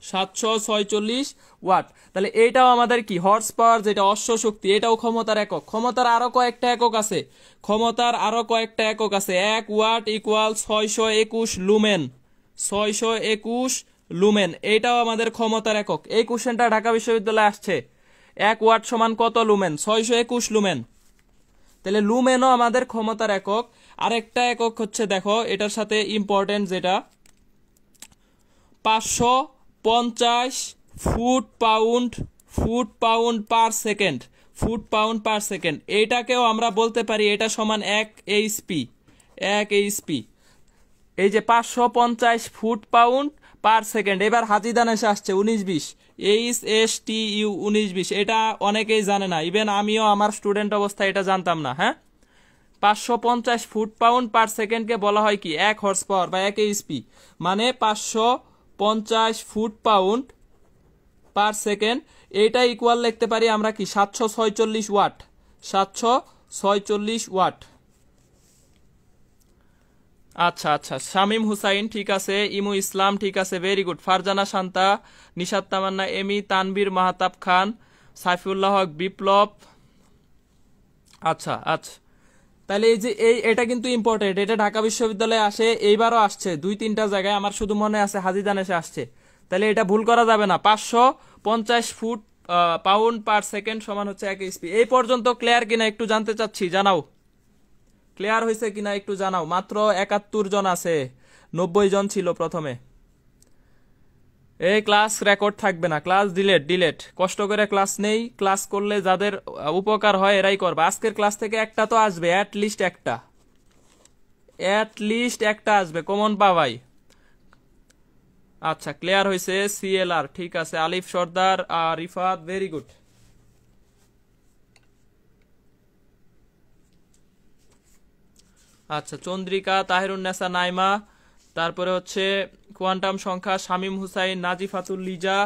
746 ওয়াট। তাহলে এইটাও আমাদের কি? হর্স পাওয়ার, যেটা অশ্ব শক্তি, এটাও ক্ষমতার একক। ক্ষমতার আরো কয়েকটা একক আছে, ক্ষমতার আরো কয়েকটা একক আছে। 1 ওয়াট ইকুয়াল 621 লুমেন, 621 লুমেন, এটাও আমাদের ক্ষমতার একক। এই কোশ্চেনটা ঢাকা বিশ্ববিদ্যালয়ে আসছে। 1 ওয়াট সমান কত লুমেন? 621 লুমেন। তাহলে লুমেনও আমাদের ক্ষমতার একক। আরেকটা একক হচ্ছে দেখো এটার সাথে ইম্পর্টেন্ট, যেটা 550 foot pound per second, foot pound per second. এইটাকেও আমরা বলতে পারি এটা সমান 1 এইচপি, 1 এইচপি। এই যে 550 ফুট পাউন্ড পার সেকেন্ড। এবার হাতিদান এসে আসছে 19-20, HSTU 19-20। এটা অনেকেই জানে না, ইভেন আমিও আমার স্টুডেন্ট অবস্থায় এটা জানতাম না। হ্যাঁ, 550 ফুট পাউন্ড পার সেকেন্ডকে বলা হয় কি? 1 হর্স পাওয়ার বা 1 এইচপি। মানে 550 ফুট পাউন্ড পার সেকেন্ড, এটা ইকুয়াল লিখতে পারি আমরা কি? 746 ওয়াট, 746 ওয়াট। আচ্ছা আচ্ছা, শামীম হুসাইন ঠিক আছে, ইমু ইসলাম ঠিক আছে, ভেরি গুড। ফারজানা শান্তা, নিশাত তামান্না, এমি, তানবীর মাহতাব খান, সাইফুল্লাহ হক, বিপ্লব। আচ্ছা আচ্ছা, তাহলে এই যে এটা কিন্তু ইম্পর্টেন্ট, এটা ঢাকা বিশ্ববিদ্যালয়ে আসে, এইবারও আসছে 2-3টা জায়গায়, আমার শুধু মনে আছে হাজিদান এসে আসছে। তাহলে এটা ভুল করা যাবে না। 550 ফুট পাউন্ড পার সেকেন্ড সমান হচ্ছে 1 এইচপি। এই পর্যন্ত ক্লিয়ার কিনা একটু জানতে চাচ্ছি, জানাও। ক্লিয়ার হয়েছে কিনা একটু জানাও। মাত্র 71 জন আছে, 90 জন ছিল প্রথমে। এই ক্লাস রেকর্ড থাকবে না, ক্লাস ডিলেট। কষ্ট করে ক্লাস নেই, ক্লাস করলে যাদের উপকার হয় এরাই করবে। আজকের ক্লাস থেকে একটা তো আসবে, অ্যাটলিস্ট একটা আসবে, কমন পাওয়াই। আচ্ছা, ক্লিয়ার হয়েছে। CLR ঠিক আছে, আলিফ সর্দার, রিফাত, ভেরি গুড। আচ্ছা, চন্দ্রিকা, তাহিরুন্নেসা, নাইমা, তারপরে হচ্ছে কোয়ান্টাম সংখ্যা, শামীম হুসাইন, নাজিফাতুল লিজা,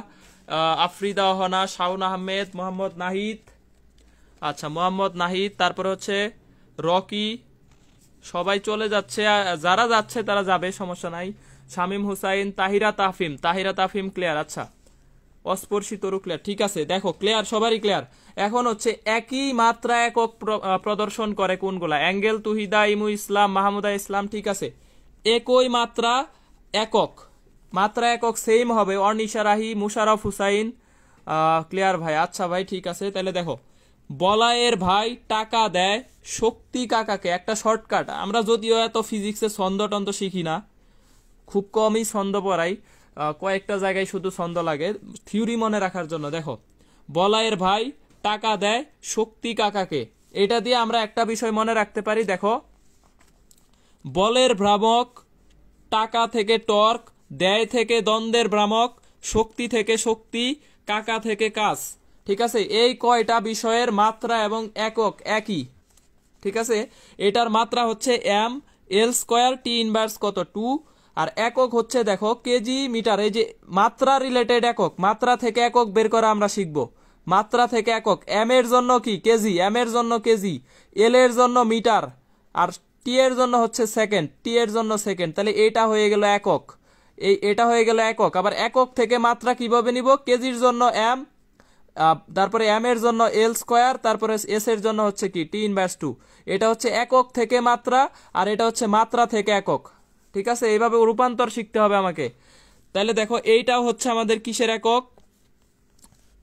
আফরিদা অহনা, শাউন আহমেদ, মোহাম্মদ নাহিদ। আচ্ছা, মোহাম্মদ নাহিদ, তারপরে হচ্ছে রকি। সবাই চলে যাচ্ছে, যারা যাচ্ছে তারা যাবে, সমস্যা নাই। শামীম হুসাইন, তাহিরা তাফিম ক্লিয়ার। আচ্ছা, অস্পর্শী তরু ক্লিয়ার। ঠিক আছে, দেখো ক্লিয়ার, সবারই ক্লিয়ার। এখন হচ্ছে একই মাত্রা একক প্রদর্শন করে কোনগুলা? অ্যাঙ্গেল, তুহিদা, ইমু ইসলাম, মাহমুদা ইসলাম। ঠিক আছে, একই মাত্রা একক সেম হবে। অর্নিশা রাহি, মুশারফ হুসাইন ক্লিয়ার ভাই। আচ্ছা ভাই, ঠিক আছে। তাহলে দেখো, বলায়ের ভাই টাকা দেয় শক্তি কাকাকে। একটা শর্টকাট, আমরা যদিও এত ফিজিক্সে ছন্দ টন্দ শিখি না, খুব কমই ছন্দ পড়াই, কয়েকটা জায়গায় শুধু ছন্দ লাগে থিওরি মনে রাখার জন্য। দেখো, বলায়ের ভাই টাকা দেয় শক্তি কাকাকে, এটা দিয়ে আমরা একটা বিষয় মনে রাখতে পারি। দেখো, বলের ভ্রামক, টাকা থেকে টর্ক, দেয় থেকে দ্বন্দ্বের ভ্রামক, শক্তি থেকে শক্তি, কাকা থেকে কাজ। ঠিক আছে, এই কয়টা বিষয়ের মাত্রা এবং একক একই। ঠিক আছে, এটার মাত্রা হচ্ছে m, L square, T inverse কত 2, আর একক হচ্ছে দেখো কেজি মিটার, এই যে মাত্রা রিলেটেড একক, মাত্রা থেকে একক বের করা আমরা শিখবো। মাত্রা থেকে একক, এম এর জন্য কি কেজি, এম এর জন্য কেজি, এল এর জন্য মিটার, আর টি এর জন্য হচ্ছে সেকেন্ড, টি এর জন্য সেকেন্ড। তাহলে এটা হয়ে গেল একক, এটা হয়ে গেল একক। আবার একক থেকে মাত্রা কিভাবে নিব, কেজির জন্য এম, তারপরে এম এর জন্য এল স্কোয়ার, তারপরে এস এর জন্য হচ্ছে কি টি ইনভার্স 2। এটা হচ্ছে একক থেকে মাত্রা, আর এটা হচ্ছে মাত্রা থেকে একক। ঠিক আছে, এইভাবে রূপান্তর শিখতে হবে আমাকে। তাহলে দেখো এইটাও হচ্ছে আমাদের কিসের একক,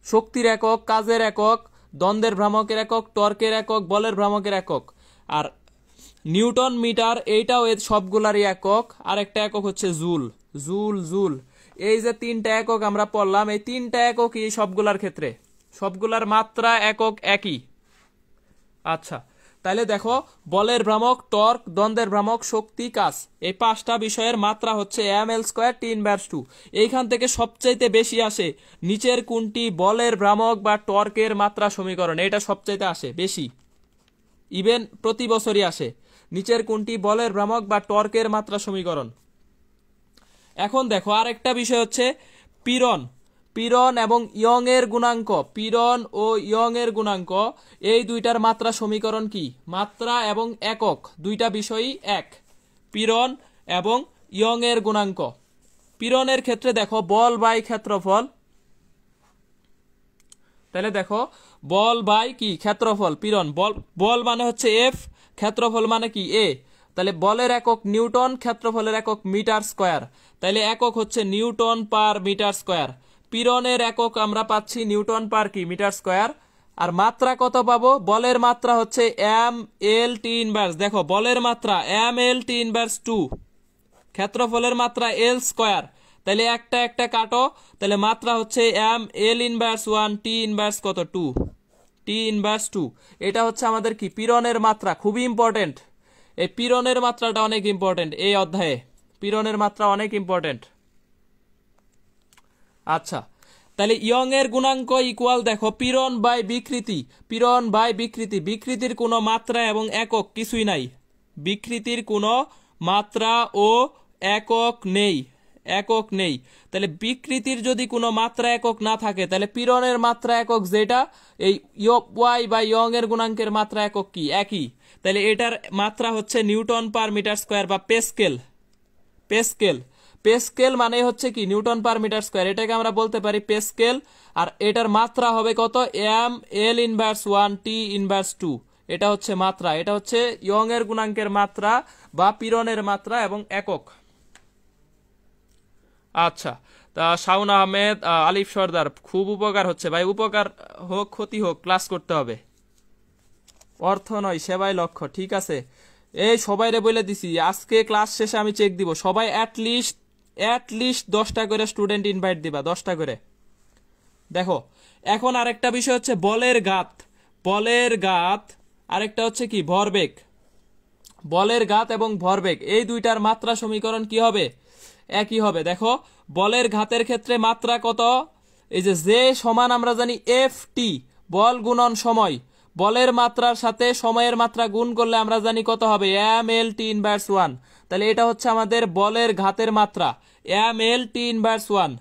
শক্তির একক, কাজের একক, দ্বন্দ্বের ভ্রামকের একক, টর্কের একক, বলের ভ্রামকের একক। আর নিউটন মিটার এইটাও এর সবগুলারই একক। আর একটা একক হচ্ছে জুল, জুল, জুল। এই যে তিনটা একক আমরা পড়লাম, এই তিনটা এককই সবগুলার ক্ষেত্রে, সবগুলার মাত্রা একক একই। আচ্ছা, তাহলে দেখো বলের ভ্রামক, টর্ক, দ্বন্দ্বের ভ্রামক, শক্তি, কাজ, এই পাঁচটা বিষয়ের মাত্রা হচ্ছে M L square T inverse 2। এইখান থেকে সবচাইতে বেশি আসে নিচের কোনটি বলের ভ্রামক বা টর্কের মাত্রা সমীকরণ, এটা সবচাইতে আসে বেশি, ইভেন প্রতি বছরই আসে। নিচের কোনটি বলের ভ্রামক বা টর্কের মাত্রা সমীকরণ। এখন দেখো আরেকটা বিষয় হচ্ছে পীড়ন, পীড়ন এবং ইয়ং এর গুণাঙ্ক, পীড়ন ও ইয়ং এর গুণাঙ্ক, এই দুইটার মাত্রা সমীকরণ কি, মাত্রা এবং একক দুইটা বিষয়ই এক, পীড়ন এবং ইয়ং এর গুণাঙ্ক। পীড়নের ক্ষেত্রে দেখো বল বাই ক্ষেত্রফল, তাহলে দেখো বল বাই কি ক্ষেত্রফল, পীড়ন, বল, বল মানে হচ্ছে এফ, ক্ষেত্রফল মানে কি এ। তাহলে বলের একক নিউটন, ক্ষেত্রফলের একক মিটার স্কোয়ার, তাহলে একক হচ্ছে নিউটন পার মিটার স্কোয়ার। পীড়নের একক আমরা পাচ্ছি নিউটন পার কি মিটার স্কোয়ার। আর মাত্রা কত পাবো, বলের মাত্রা হচ্ছে এম এল টি ইনভার্স, দেখো বলের মাত্রা এম এল টি ইনভার্স 2, ক্ষেত্রফলের মাত্রা এল স্কোয়ার। তাহলে একটা একটা কাটো, তাহলে মাত্রা হচ্ছে M L inverse 1, T inverse কত 2, টি ইনভার্স 2। এটা হচ্ছে আমাদের কি পীড়নের মাত্রা, খুবই ইম্পর্টেন্ট। এই পীড়নের মাত্রাটা অনেক ইম্পর্টেন্ট এই অধ্যায়ে, পীড়নের মাত্রা অনেক ইম্পর্টেন্ট। আচ্ছা, তাহলে ইয়ং এর গুণাঙ্ক ইকুয়াল দেখো পীড়ন বাই বিকৃতি, পীড়ন বাই বিকৃতি, বিকৃতির কোনো মাত্রা এবং একক কিছুই নাই, বিকৃতির কোনো মাত্রা ও একক নেই, একক নেই। তাহলে বিকৃতির যদি কোনো মাত্রা একক না থাকে, তাহলে পীড়নের মাত্রা একক যেটা, এই ওয়াই বা ইয়ং এর গুণাঙ্কের মাত্রা একক কি একই। তাহলে এটার মাত্রা হচ্ছে নিউটন পার মিটার স্কোয়ার বা পেস্কেল, পেস্কেল, পেস্কেল মানে হচ্ছে কি নিউটন পার মিটার স্কোয়ার, এটাকে আমরা বলতে পারি পেস্কেল। আর এটার মাত্রা হবে কত, M L inverse 1, T inverse 2। এটা হচ্ছে মাত্রা, এটা হচ্ছে ইয়ং এর গুণাঙ্কের মাত্রা বা পীড়নের মাত্রা এবং একক। আচ্ছা, তা শাওন আহমেদ, আলিফ সর্দার, খুব উপকার হচ্ছে ভাই, উপকার হোক ক্ষতি হোক ক্লাস করতে হবে, অর্থ নয় সেবাই লক্ষ্য। ঠিক আছে, এই সবাইরে বলে দিছি আজকে ক্লাস শেষে আমি চেক দিব, সবাই অ্যাটলিস্ট 10টা করে স্টুডেন্ট ইনভাইট দিবা, 10টা করে। দেখো এখন আরেকটা বিষয় হচ্ছে বলের ঘাত, বলের ঘাত, আরেকটা হচ্ছে কি ভরবেগ, বলের ঘাত এবং ভরবেগ, এই দুইটার মাত্রা সমীকরণ কি হবে, একই হবে। দেখো বলের ঘাতের ক্ষেত্রে মাত্রা কত, এই যে সমান আমরা জানি এফ টি, বল গুণন সময়, বলের মাত্রার সাথে সময়ের মাত্রা গুণ করলে আমরা জানি কত হবে, এম এল টি ইনভার্স 1। তাহলে এটা হচ্ছে আমাদের বলের ঘাতের মাত্রা, এম এল টি ইনভার্স 1।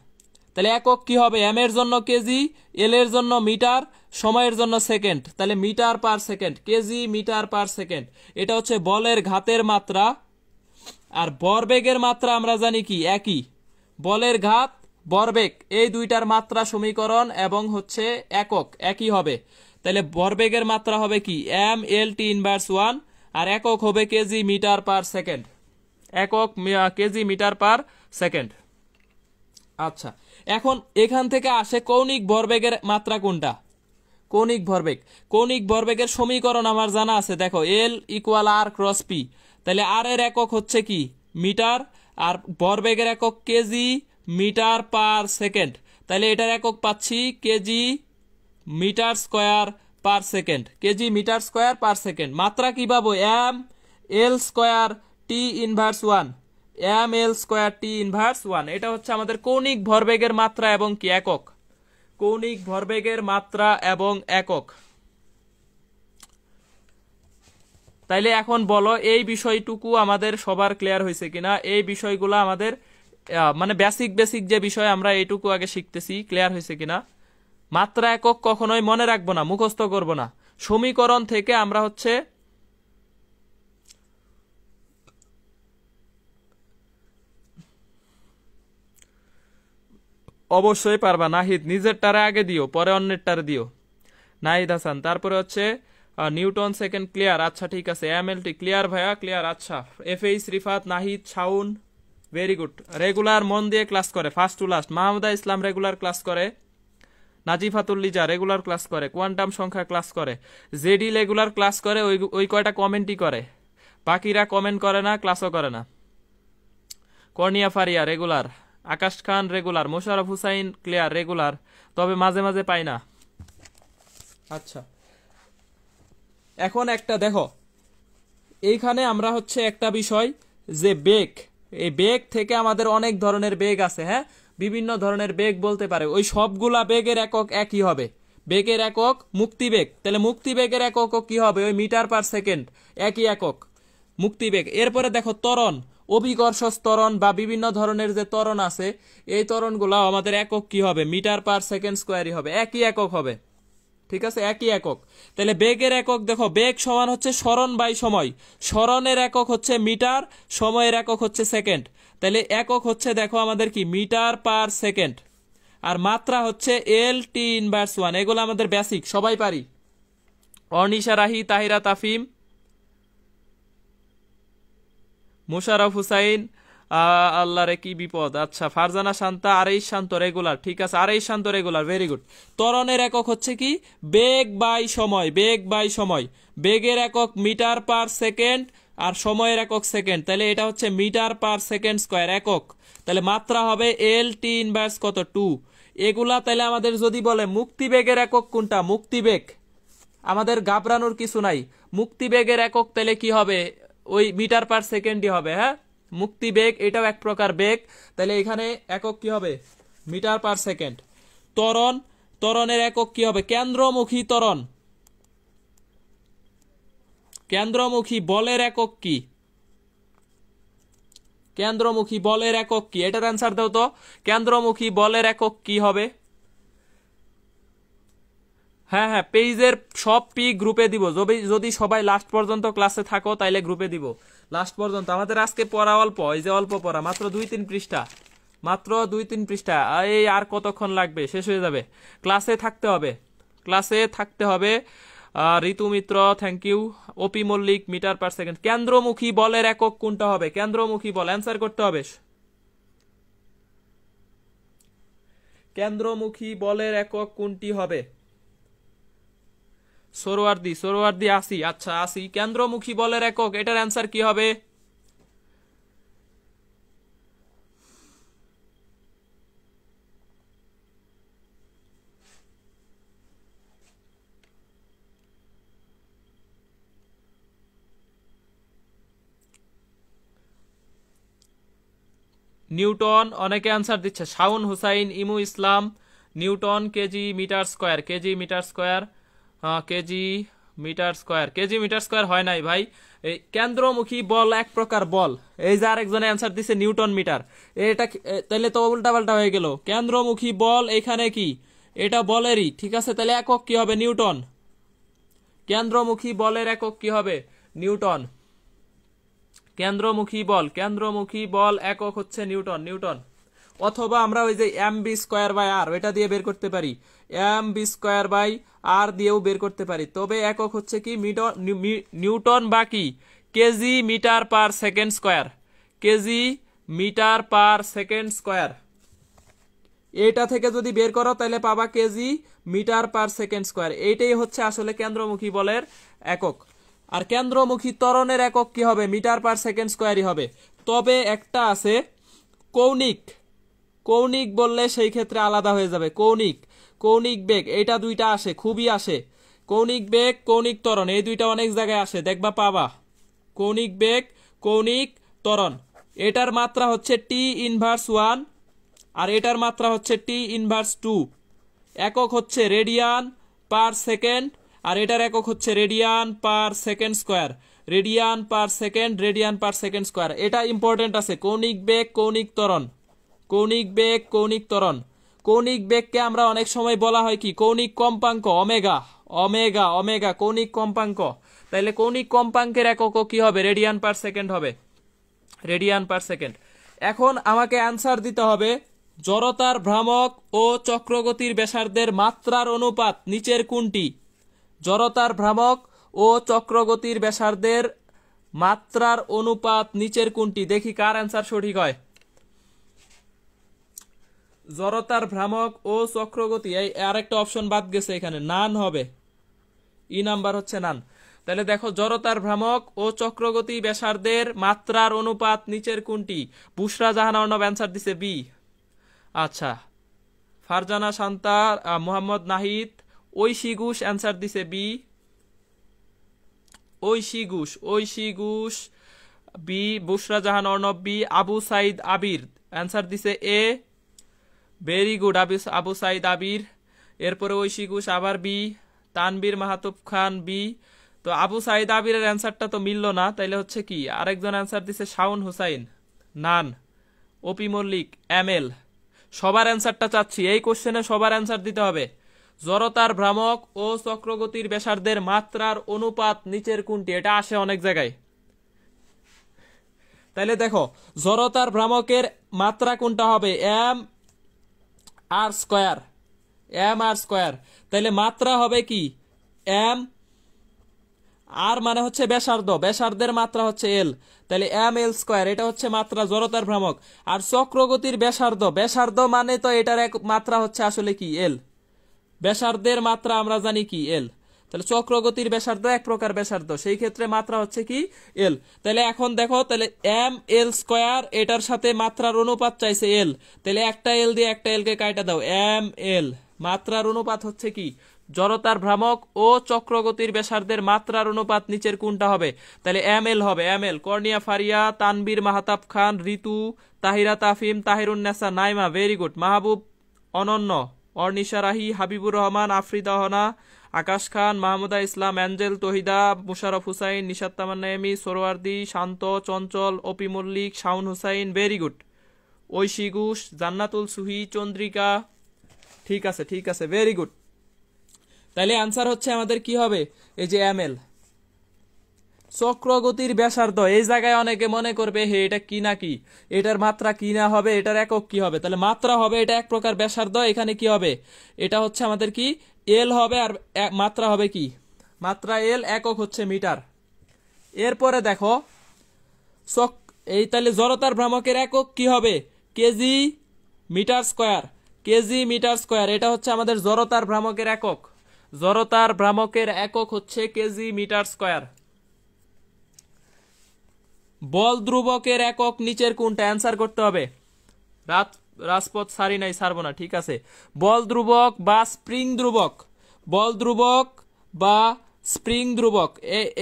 তাহলে একক কি হবে, এম এর জন্য কেজি, এল এর জন্য মিটার, সময়ের জন্য সেকেন্ড, তাহলে metre per second, KG metre per second. এটা হচ্ছে বলের ঘাতের মাত্রা। আর ভরবেগের মাত্রা আমরা জানি কি একই, বলের ঘাত, ভরবেগ, এই দুইটার মাত্রা সমীকরণ এবং হচ্ছে একক একই হবে। তাহলে ভরবেগের মাত্রা হবে কি এম এল টি ইনভার্স 1, আর একক হবে কেজি মিটার পার সেকেন্ড, একক কেজি মিটার পার সেকেন্ড। আচ্ছা, এখন এখান থেকে আসে কৌণিক ভরবেগের মাত্রা কোনটা, কৌণিক ভরবেগ, কৌণিক ভরবেগের সমীকরণ আমার জানা আছে, দেখো এল ইকুয়াল আর ক্রস পি। তাহলে আর এর একক হচ্ছে কি মিটার, আর ভরবেগের একক কেজি মিটার পার সেকেন্ড। তাহলে এটার একক পাচ্ছি KG metre square per second, KG metre square per second. মাত্রা কি পাবো, M L square T inverse 1, M L square T inverse 1। এটা হচ্ছে আমাদের কৌণিক ভরবেগের মাত্রা এবং কি একক, কৌণিক ভরবেগের মাত্রা এবং একক। তাইলে এখন বলো এই বিষয়টুকু আমাদের সবার ক্লিয়ার হয়েছে কিনা, এই বিষয়গুলো আমাদের মানে বেসিক বেসিক যে বিষয় আমরা এইটুকু আগে শিখতেছি ক্লিয়ার হয়েছে কিনা। মাত্রা একক কখনোই মনে রাখবো না, মুখস্থ করব না, সমীকরণ থেকে আমরা হচ্ছে অবশ্যই পারবা। নাহিদ নিজেরটারে আগে দিও, পরে অন্যেরটারে দিও। নাহিদ হাসান, তারপরে হচ্ছে নিউটন সেকেন্ড ক্লিয়ার, আচ্ছা ঠিক আছে। এমএলটি ক্লিয়ার ভাইয়া, ক্লিয়ার, আচ্ছা। এফএইচ Rifat, Nahid, Shaon, very good. Regular মন দিয়ে ক্লাস করে first to last. Mahmuda Islam regular class করে। নাজিফাতুল্লিজা রেগুলার ক্লাস করে। কোয়ান্টাম সংখ্যা ক্লাস করে। জেডি রেগুলার ক্লাস করে, ওই কয়টা কমেন্টই করে, বাকিরা কমেন্ট করে না, ক্লাসও করে না। Kornia Faria regular. Akash Khan regular. Mosharraf Hussain clear regular, তবে মাঝে মাঝে পাই না। আচ্ছা, এখন একটা দেখো, এইখানে আমরা হচ্ছে একটা বিষয় যে বেগ, এই বেগ থেকে আমাদের অনেক ধরনের বেগ আছে, হ্যাঁ, বিভিন্ন ধরনের বেগ বলতে পারে। ওই সবগুলা বেগের একক একই হবে। বেগের একক মুক্তিবেগ, তাহলে মুক্তিবেগের একক কি হবে? ওই মিটার পার সেকেন্ড, একই একক মুক্তিবেগ। এরপরে দেখো ত্বরণ, অভিকর্ষ ত্বরণ বা বিভিন্ন ধরনের যে ত্বরণ আছে, এই ত্বরণগুলো আমাদের একক কি হবে? মিটার পার সেকেন্ড স্কোয়ারই হবে, একই একক হবে, ঠিক আছে, একই একক। তাহলে বেগের একক দেখো, বেগ সমান হচ্ছে সরণ বাই সময়। সরণের একক হচ্ছে মিটার, সময়ের একক হচ্ছে সেকেন্ড। তাহলে একক হচ্ছে দেখো আমাদের কি মিটার পার সেকেন্ড, আর মাত্রা হচ্ছে এল টি ইনভার্স 1। এগুলো আমাদের বেসিক, সবাই পারি। অর্নিশা রাহি, তাহিরা তাফিম, মুশারফ হুসাইন, আল্লাহ রে কি বিপদ। আচ্ছা, ফারজানা শান্তা, আরেইশ শান্ত রেগুলার, ঠিক আছে, আরেইশ শান্ত রেগুলার, ভেরি গুড। ত্বরণের একক হচ্ছে কি? বেগ বাই সময়, বেগ বাই সময়। বেগের একক মিটার পার সেকেন্ড আর সময়ের একক সেকেন্ড, তাহলে এটা হচ্ছে মিটার পার সেকেন্ড স্কোয়ার একক। তাহলে মাত্রা হবে এল টি ইনভার্স কত? 2। এগুলা তাহলে আমাদের যদি বলে মুক্তিবেগের একক কোনটা? মুক্তিবেগ, আমাদের ঘাবড়ানোর কিছু নাই। মুক্তিবেগের একক তাহলে কি হবে? ওই মিটার পার সেকেন্ডই হবে, হ্যাঁ। মুক্তিবেগ এটাও এক প্রকার বেগ, তাহলে এখানে একক কি হবে? Metre per second. ত্বরণ, ত্বরণের একক কি হবে? কেন্দ্রমুখী ত্বরণ। কেন্দ্রমুখী বলের একক কি? কেন্দ্রমুখী বলের একক কি? এটার অ্যান্সার দাও তো। কেন্দ্রমুখী বলের একক কি হবে? হ্যাঁ হ্যাঁ, পেজের সব পি গ্রুপে দিব, যদি সবাই লাস্ট পর্যন্ত ক্লাসে থাকো তাইলে গ্রুপে দিব লাস্ট পর্যন্ত। আমাদের আজকে পড়া অল্প, এই যে অল্প পড়া, মাত্র 2-3 পৃষ্ঠা, মাত্র 2-3 পৃষ্ঠা। এই আর কতক্ষণ লাগবে? শেষ হয়ে যাবে। ক্লাসে থাকতে হবে, ক্লাসে থাকতে হবে। Ritu Mitra thank you. OP Mallik, metre per second. কেন্দ্রমুখী বলের একক কোনটা হবে? কেন্দ্রমুখী বল, অ্যান্সার করতে হবে। কেন্দ্রমুখী বলের একক কোনটি হবে? সরোয়ার্দি আসি, আচ্ছা আসি। কেন্দ্রমুখী বলের একক, এটার অ্যান্সার কি হবে? নিউটন, অনেকে অ্যান্সার দিচ্ছে। Shaon Hussain, Emu Islam, newton KG metre square, KG metre square, KG metre square, KG metre square হয় নাই ভাই। এই কেন্দ্রমুখী বল এক প্রকার বল। এই যে আরেকজনে অ্যান্সার দিচ্ছে নিউটন মিটার, এটা তাহলে তো উল্টা পাল্টা হয়ে গেল। কেন্দ্রমুখী বল এখানে কি? এটা বলেরই, ঠিক আছে, তাহলে একক কি হবে? নিউটন। কেন্দ্রমুখী বলের একক কি হবে? নিউটন। কেন্দ্রমুখী বল, কেন্দ্রমুখী বল একক হচ্ছে নিউটন, নিউটন। অথবা আমরা ওই যে এম বি স্কোয়ার বাই আর, এটা দিয়ে বের করতে পারি। এম বি স্কোয়ার বাই আর দিয়েও বের করতে পারি, তবে একক হচ্ছে কি? নিউটন বা কি? KG metre per second square, KG metre per second square. এটা থেকে যদি বের করো তাহলে পাবা KG metre per second square. এইটাই হচ্ছে আসলে কেন্দ্রমুখী বলের একক। আর কেন্দ্রমুখী ত্বরণের একক কি হবে? মিটার পার সেকেন্ড স্কোয়ারই হবে। তবে একটা আছে কৌণিক, কৌণিক বললে সেই ক্ষেত্রে আলাদা হয়ে যাবে। কৌণিক, কৌণিক বেগ, এইটা দুইটা আসে, খুবই আসে। কৌণিক বেগ, কৌণিক ত্বরণ, এই দুইটা অনেক জায়গায় আসে, দেখবা পাবা। কৌণিক বেগ, কৌণিক ত্বরণ, এটার মাত্রা হচ্ছে টি ইনভার্স 1 আর এটার মাত্রা হচ্ছে টি ইনভার্স 2। একক হচ্ছে রেডিয়ান পার সেকেন্ড আর এটার একক হচ্ছে রেডিয়ান পার second square, radian per second, radian পার সেকেন্ড স্কোয়ার। এটা ইম্পর্টেন্ট আছে, কৌণিক বেগ কৌণিক ত্বরণ, কৌণিক বেগ কৌণিক ত্বরণ। কৌণিক বেগকে আমরা অনেক সময় বলা হয় কি কৌণিক কম্পাঙ্ক, ওমেগা, ওমেগা, ওমেগা কৌণিক কম্পাঙ্ক। তাইলে কৌণিক কম্পাঙ্কের এককও কি হবে? রেডিয়ান পার সেকেন্ড হবে, রেডিয়ান পার সেকেন্ড। এখন আমাকে অ্যান্সার দিতে হবে জড়তার ভ্রামক ও চক্রগতির ব্যাসার্ধের মাত্রার অনুপাত নিচের কোনটি? জড়তার ভ্রামক ও চক্রগতির ব্যাসার্ধের মাত্রার অনুপাত নিচের কোনটি? দেখি কার অ্যান্সার সঠিক হয়। জড়তার ভ্রামক ও চক্রগতি, এই আরেকটা অপশন বাদ গেছে এখানে, নান হবে, ই নাম্বার হচ্ছে নান। তাহলে দেখো জড়তার ভ্রামক ও চক্রগতি ব্যাসার্ধের মাত্রার অনুপাত নিচের কোনটি? বুশরা জাহান অর্ণব অ্যান্সার দিছে বি। আচ্ছা, ফারজানা শান্তা, মোহাম্মদ নাহিদ, ঐশী ঘোষ অ্যান্সার দিছে বি, ঐশী ঘোষ, ঐশী ঘোষ বি, বুশরা জাহান অর্ণব বি, আবু সাইদ আবির অ্যান্সার দিছে এ, ভেরি গুড আবু সাইদ আবির। এরপরে ঐশী ঘোষ আবার বি, তানবীর মাহাতুব খান বি। তো আবু সাইদ আবিরের অ্যান্সারটা তো মিলল না, তাইলে হচ্ছে কি আরেকজন অ্যান্সার দিছে শাউন হুসাইন, নান, ওপি মল্লিক, এম এল। সবার অ্যান্সারটা চাচ্ছি, এই কোশ্চেনে সবার অ্যান্সার দিতে হবে। জড়তার ভ্রামক ও চক্রগতির ব্যাসার্ধের মাত্রার অনুপাত নিচের কোনটি? এটা আসে অনেক জায়গায়। তাইলে দেখো জড়তার ভ্রামকের মাত্রা কোনটা হবে? M R square, M R square. তাইলে মাত্রা হবে কি? এম আর মানে হচ্ছে ব্যাসার্ধ, ব্যাসার্ধের মাত্রা হচ্ছে এল, তাহলে এম এল স্কয়ার, এটা হচ্ছে মাত্রা জড়তার ভ্রামক। আর চক্রগতির ব্যাসার্ধ, ব্যাসার্ধ মানে তো এটার এক মাত্রা হচ্ছে আসলে কি? এল। ব্যাসার্ধের মাত্রা আমরা জানি কি? এল। তাহলে চক্রগতির ব্যাসার্ধ এক প্রকার ব্যাসার্ধ, সেই ক্ষেত্রে মাত্রা হচ্ছে কি? এল। তাহলে এখন দেখো, তাহলে এম এল স্কয়ার, এটার সাথে মাত্রার অনুপাত চাইছে এল, তাহলে একটা এল দিয়ে একটা এল কে কাটা দাও, এম এল। মাত্রার অনুপাত হচ্ছে কি? জড়তার ভ্রামক ও চক্রগতির ব্যাসার্ধের মাত্রার অনুপাত নিচের কোনটা হবে? তাহলে এম এল হবে, M L. Kornia Faria, Tanvir Mahtab Khan, Ritu, Tahira Tafim, Tahirunnesa Naima, very good. Mahbub, Ananya, Arnisha Rahi, Habibur Rahman, Afrida Hona, Akash Khan, Mahmuda Islam, Angel, Tahida, Musharraf Hussain, Nishat Tamannayami, Sohrawardi, Shanto, Chanchal, Opi Mallik, Shaon Hussain, very good. Oishi Ghosh, Jannatul Suhi, Chandrika, ঠিক আছে, ঠিক আছে, ভেরি গুড। তাহলে আনসার হচ্ছে আমাদের কি হবে? এই যে এম এল। চক্রগতির ব্যাসার্ধ, এই জায়গায় অনেকে মনে করবে হে এটা কি না কি, এটার মাত্রা কি না হবে, এটার একক কি হবে? তাহলে মাত্রা হবে এটা এক প্রকার ব্যাসার্ধ, এখানে কি হবে? এটা হচ্ছে আমাদের কি? এল হবে। আর মাত্রা হবে কি? মাত্রা এল, একক হচ্ছে মিটার। এরপরে দেখো এই তাহলে জড়তার ভ্রামকের একক কি হবে? KG metre square, KG metre square, এটা হচ্ছে আমাদের জড়তার ভ্রামকের একক। জড়তার ভ্রামকের একক হচ্ছে কেজি মিটার স্কয়ার। বল ধ্রুবকের একক নিচের কোনটা? অ্যান্সার করতে হবে। রাজপথ সারি নাই, সারবো না, ঠিক আছে। বল ধ্রুবক বা স্প্রিং ধ্রুবক, বল ধ্রুবক বা স্প্রিং ধ্রুবক,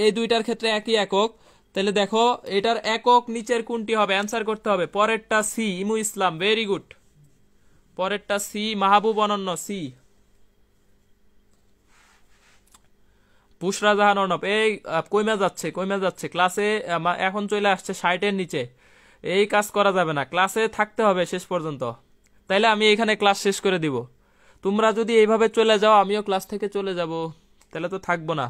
এই দুইটার ক্ষেত্রে একই একক। তাহলে দেখো এটার একক নিচের কোনটি হবে? অ্যান্সার করতে হবে। পরেরটা সি, ইমু ইসলাম, ভেরি গুড। পরেরটা সি, মাহবুব অনন্য, সি। বুশরা জাহান অর্ণব, এই কইমা যাচ্ছে, কইমা যাচ্ছে ক্লাসে, এখন চলে আসছে 60-এর নিচে। এই কাজ করা যাবে না, ক্লাসে থাকতে হবে শেষ পর্যন্ত, তাইলে আমি এখানে ক্লাস শেষ করে দিব। তোমরা যদি এইভাবে চলে যাও, আমিও ক্লাস থেকে চলে যাব, তাহলে তো থাকবো না।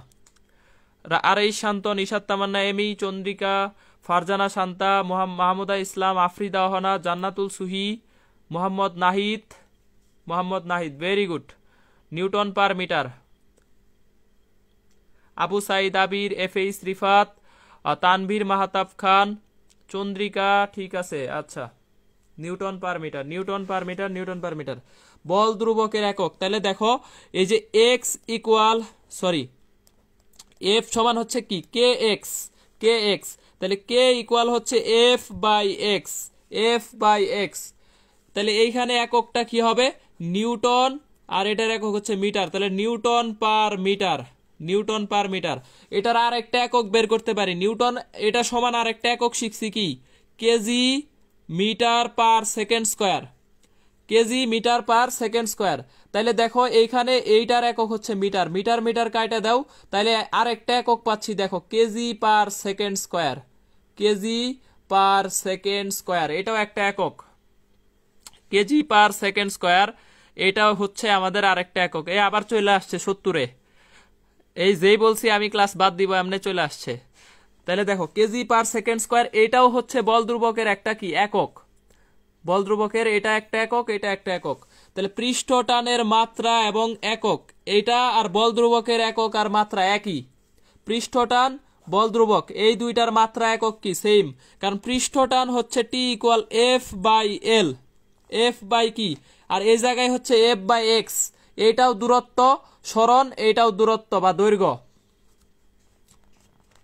আর এই Shanto, Nishat Tamanna, Emi, Chandrika, Farzana Shanta, Mahmuda Islam, Afrida Hona, Jannatul Suhi, Mohammad Nahid, Mohammad Nahid, very good. Newton per metre, Abu Saeed Abir, FH Rifat, Tanvir Mahtab Khan, Chandrika, ঠিক আছে। আচ্ছা, newton per metre, newton per metre, newton per metre. বল ধ্রুবকের একক, তাহলে দেখো এই যে এক্স ইকুয়াল, সরি, এফ সমান হচ্ছে কি? K X, K X. তাহলে কে ইকুয়াল হচ্ছে F by X, F by X. তাহলে এইখানে এককটা কি হবে? নিউটন, আর এটার একক হচ্ছে মিটার, তাহলে newton per metre, newton per metre. এটার আর একটা একক বের করতে পারি, নিউটন, এটা সমান আর একটা একক শিখছি কি? KG metre per second square, KG metre per second square. তাহলে দেখো এইখানে এইটার একক হচ্ছে মিটার, মিটার মিটার কাটা দাও, তাহলে আরেকটা একক পাচ্ছি, দেখো কেজি পার সেকেন্ড স্কোয়ার, কেজি পার সেকেন্ড স্কোয়ার, এটাও একটা একক, কেজি পার সেকেন্ড স্কোয়ার, এটাও হচ্ছে আমাদের আরেকটা একক। এই আবার চলে আসছে 70-এ, এই যেই বলছি আমি ক্লাস বাদ দিব এমনি চলে আসছে। তাহলে দেখো কেজি পার সেকেন্ড স্কোয়ার, এটাও হচ্ছে বল ধ্রুবকের একটা কি একক, বল ধ্রুবকের এটা একটা একক, এটা একটা একক। তাহলে পৃষ্ঠ টানের মাত্রা এবং একক, এটা আর বল ধ্রুবকের একক আর মাত্রা একই, পৃষ্ঠ টান বল ধ্রুবক এই দুইটার মাত্রা একক কি সেম, কারণ পৃষ্ঠ টান হচ্ছে T equal F by L, F by কি, আর এই জায়গায় হচ্ছে এফ বাই এক্স, এইটাও দূরত্ব সরণ, এইটাও দূরত্ব বা দৈর্ঘ্য।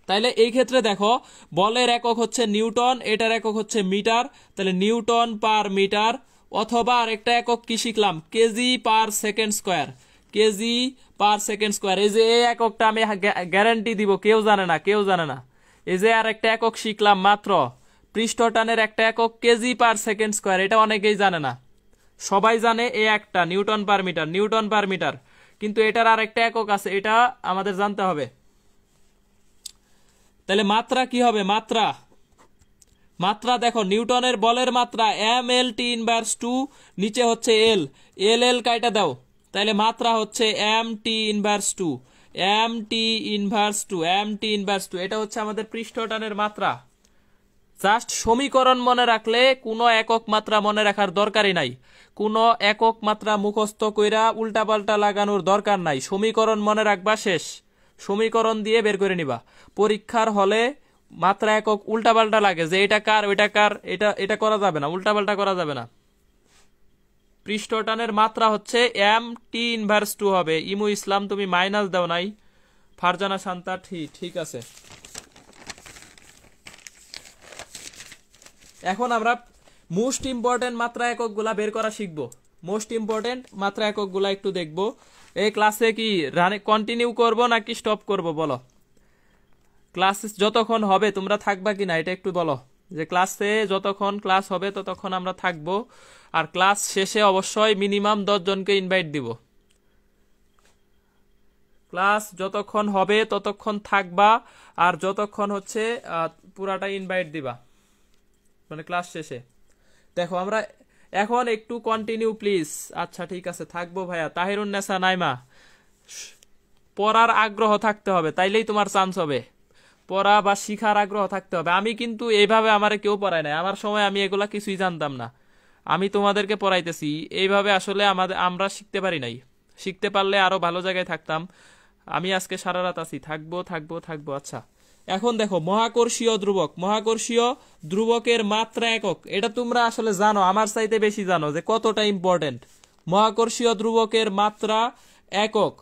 তাইলে এই ক্ষেত্রে দেখো বলের একক হচ্ছে নিউটন, এটার একক হচ্ছে মিটার, তাহলে নিউটন পার মিটার, অথবা আরেকটা একক কি শিখলাম, কেজি পার সেকেন্ড স্কোয়ার, কেজি পার সেকেন্ড স্কোয়ার। এই যে এই এককটা আমি গ্যারান্টি দিব কেউ জানে না, কেউ জানে না। এই যে আর একটা একক শিখলাম মাত্র, পৃষ্ঠটানের একটা একক কেজি পার সেকেন্ড স্কোয়ার, এটা অনেকেই জানে না, সবাই জানে এই একটা newton per metre, newton per metre, কিন্তু এটার আর একটা একক আছে, এটা আমাদের জানতে হবে। তাহলে মাত্রা কি হবে, মাত্রা, মাত্রা দেখো নিউটনের বলের মাত্রা এম এল টি ইনভার্স 2, নিচে হচ্ছে এল, এল এল কাইটা দাও, তাহলে মাত্রা হচ্ছে M T inverse 2, M T inverse 2, M T inverse 2, এটা হচ্ছে আমাদের পৃষ্ঠটানের মাত্রা। জাস্ট সমীকরণ মনে রাখলে কোনো একক মাত্রা মনে রাখার দরকারই নাই, কোনো একক মাত্রা মুখস্থ কইরা উল্টাপাল্টা লাগানোর দরকার নাই, সমীকরণ মনে রাখবা শেষ, সমীকরণ দিয়ে বের করে নিবা। পরীক্ষার হলে মাত্রা একক উল্টাপাল্টা লাগে যে এটা কার ওইটা কার, এটা এটা করা যাবে না, উল্টাপাল্টা করা যাবে না। পৃষ্ঠটানের মাত্রা হচ্ছে এম টি ইনভার্স 2 হবে। ইমু ইসলাম তুমি মাইনাস দাও নাই, ফারজানা শান্তা ঠিক আছে। এখন আমরা মোস্ট ইম্পর্টেন্ট মাত্রা এককগুলা বের করা শিখবো, মোস্ট ইম্পর্টেন্ট মাত্রা এককগুলা একটু দেখবো। এই ক্লাসে কি রানে কন্টিনিউ করব নাকি স্টপ করব বলো, ক্লাস যতক্ষণ হবে তোমরা থাকবা কিনা এটা একটু বলো, যে ক্লাসে যতক্ষণ ক্লাস হবে ততক্ষণ আমরা থাকবো, আর ক্লাস শেষে অবশ্যই মিনিমাম 10 জনকে ইনভাইট দিব। ক্লাস যতক্ষণ হবে ততক্ষণ থাকবা, আর যতক্ষণ হচ্ছে পুরাটা ইনভাইট দিবা, মানে ক্লাস শেষে। দেখো আমরা এখন একটু কন্টিনিউ প্লিজ। আচ্ছা ঠিক আছে থাকবো ভাইয়া। তাহিরুন্নেসা নাইমা, পড়ার আগ্রহ থাকতে হবে, তাইলেই তোমার চান্স হবে, পড়া বা শিখার আগ্রহ থাকতে হবে। আমি কিন্তু এইভাবে আমারে কেউ পড়ায় নাই, আমার সময় আমি এগুলা কিছুই জানতাম না, আমি তোমাদেরকে পড়াইতেছি এইভাবে, আসলে আমরা শিখতে পারি নাই, শিখতে পারলে আরো ভালো জায়গায় থাকতাম। আমি আজকে সারা রাত আছি, থাকবো থাকবো থাকবো। আচ্ছা এখন দেখো মহাকর্ষীয় ধ্রুবক, মহাকর্ষীয় ধ্রুবকের মাত্রা একক, এটা তোমরা আসলে জানো, আমার চাইতে বেশি জানো যে কতটা ইম্পর্টেন্ট। মহাকর্ষীয় ধ্রুবকের মাত্রা একক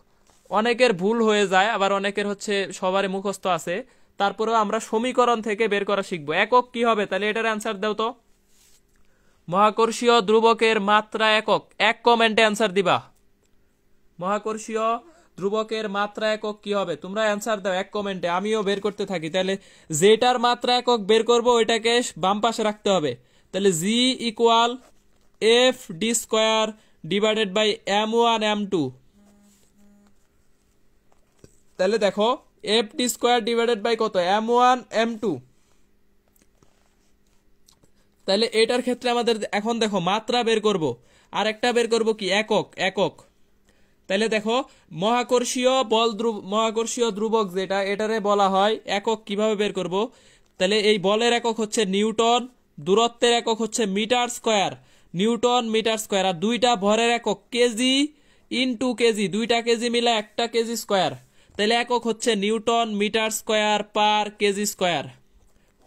অনেকের ভুল হয়ে যায়, আবার অনেকের হচ্ছে সবারই মুখস্থ আছে, তারপরেও আমরা সমীকরণ থেকে বের করা শিখবো। একক কি হবে তাহলে এটার অ্যান্সার দাও তো, মহাকর্ষীয় ধ্রুবকের মাত্রা একক, এক কমেন্টে অ্যান্সার দিবা। মহাকর্ষীয় ধ্রুবকের মাত্রা একক কি হবে তোমরা অ্যান্সার দাও এক কমেন্টে, আমিও বের করতে থাকি। তাহলে যেটার মাত্রা একক বের করবো ওইটাকে বাম পাশে রাখতে হবে। তাহলে G equal F D square divided by m1 m2। তাহলে দেখো F D square divided by কত, m1 m2। তাহলে এটার ক্ষেত্রে আমাদের এখন দেখো মাত্রা বের করব, আর একটা বের করব কি একক, একক। তাহলে দেখো মহাকর্ষীয় ধ্রুবক যেটা, এটারে বলা হয় একক। কিভাবে বের করব, তাহলে এই বলের একক হচ্ছে নিউটন, দূরত্বের একক হচ্ছে metre square, newton metre square, আর দুইটা ভরের একক কেজি ইনটু কেজি, দুইটা কেজি মিলে একটা কেজি স্কোয়ার। তাহলে একক হচ্ছে newton metre square per KG square,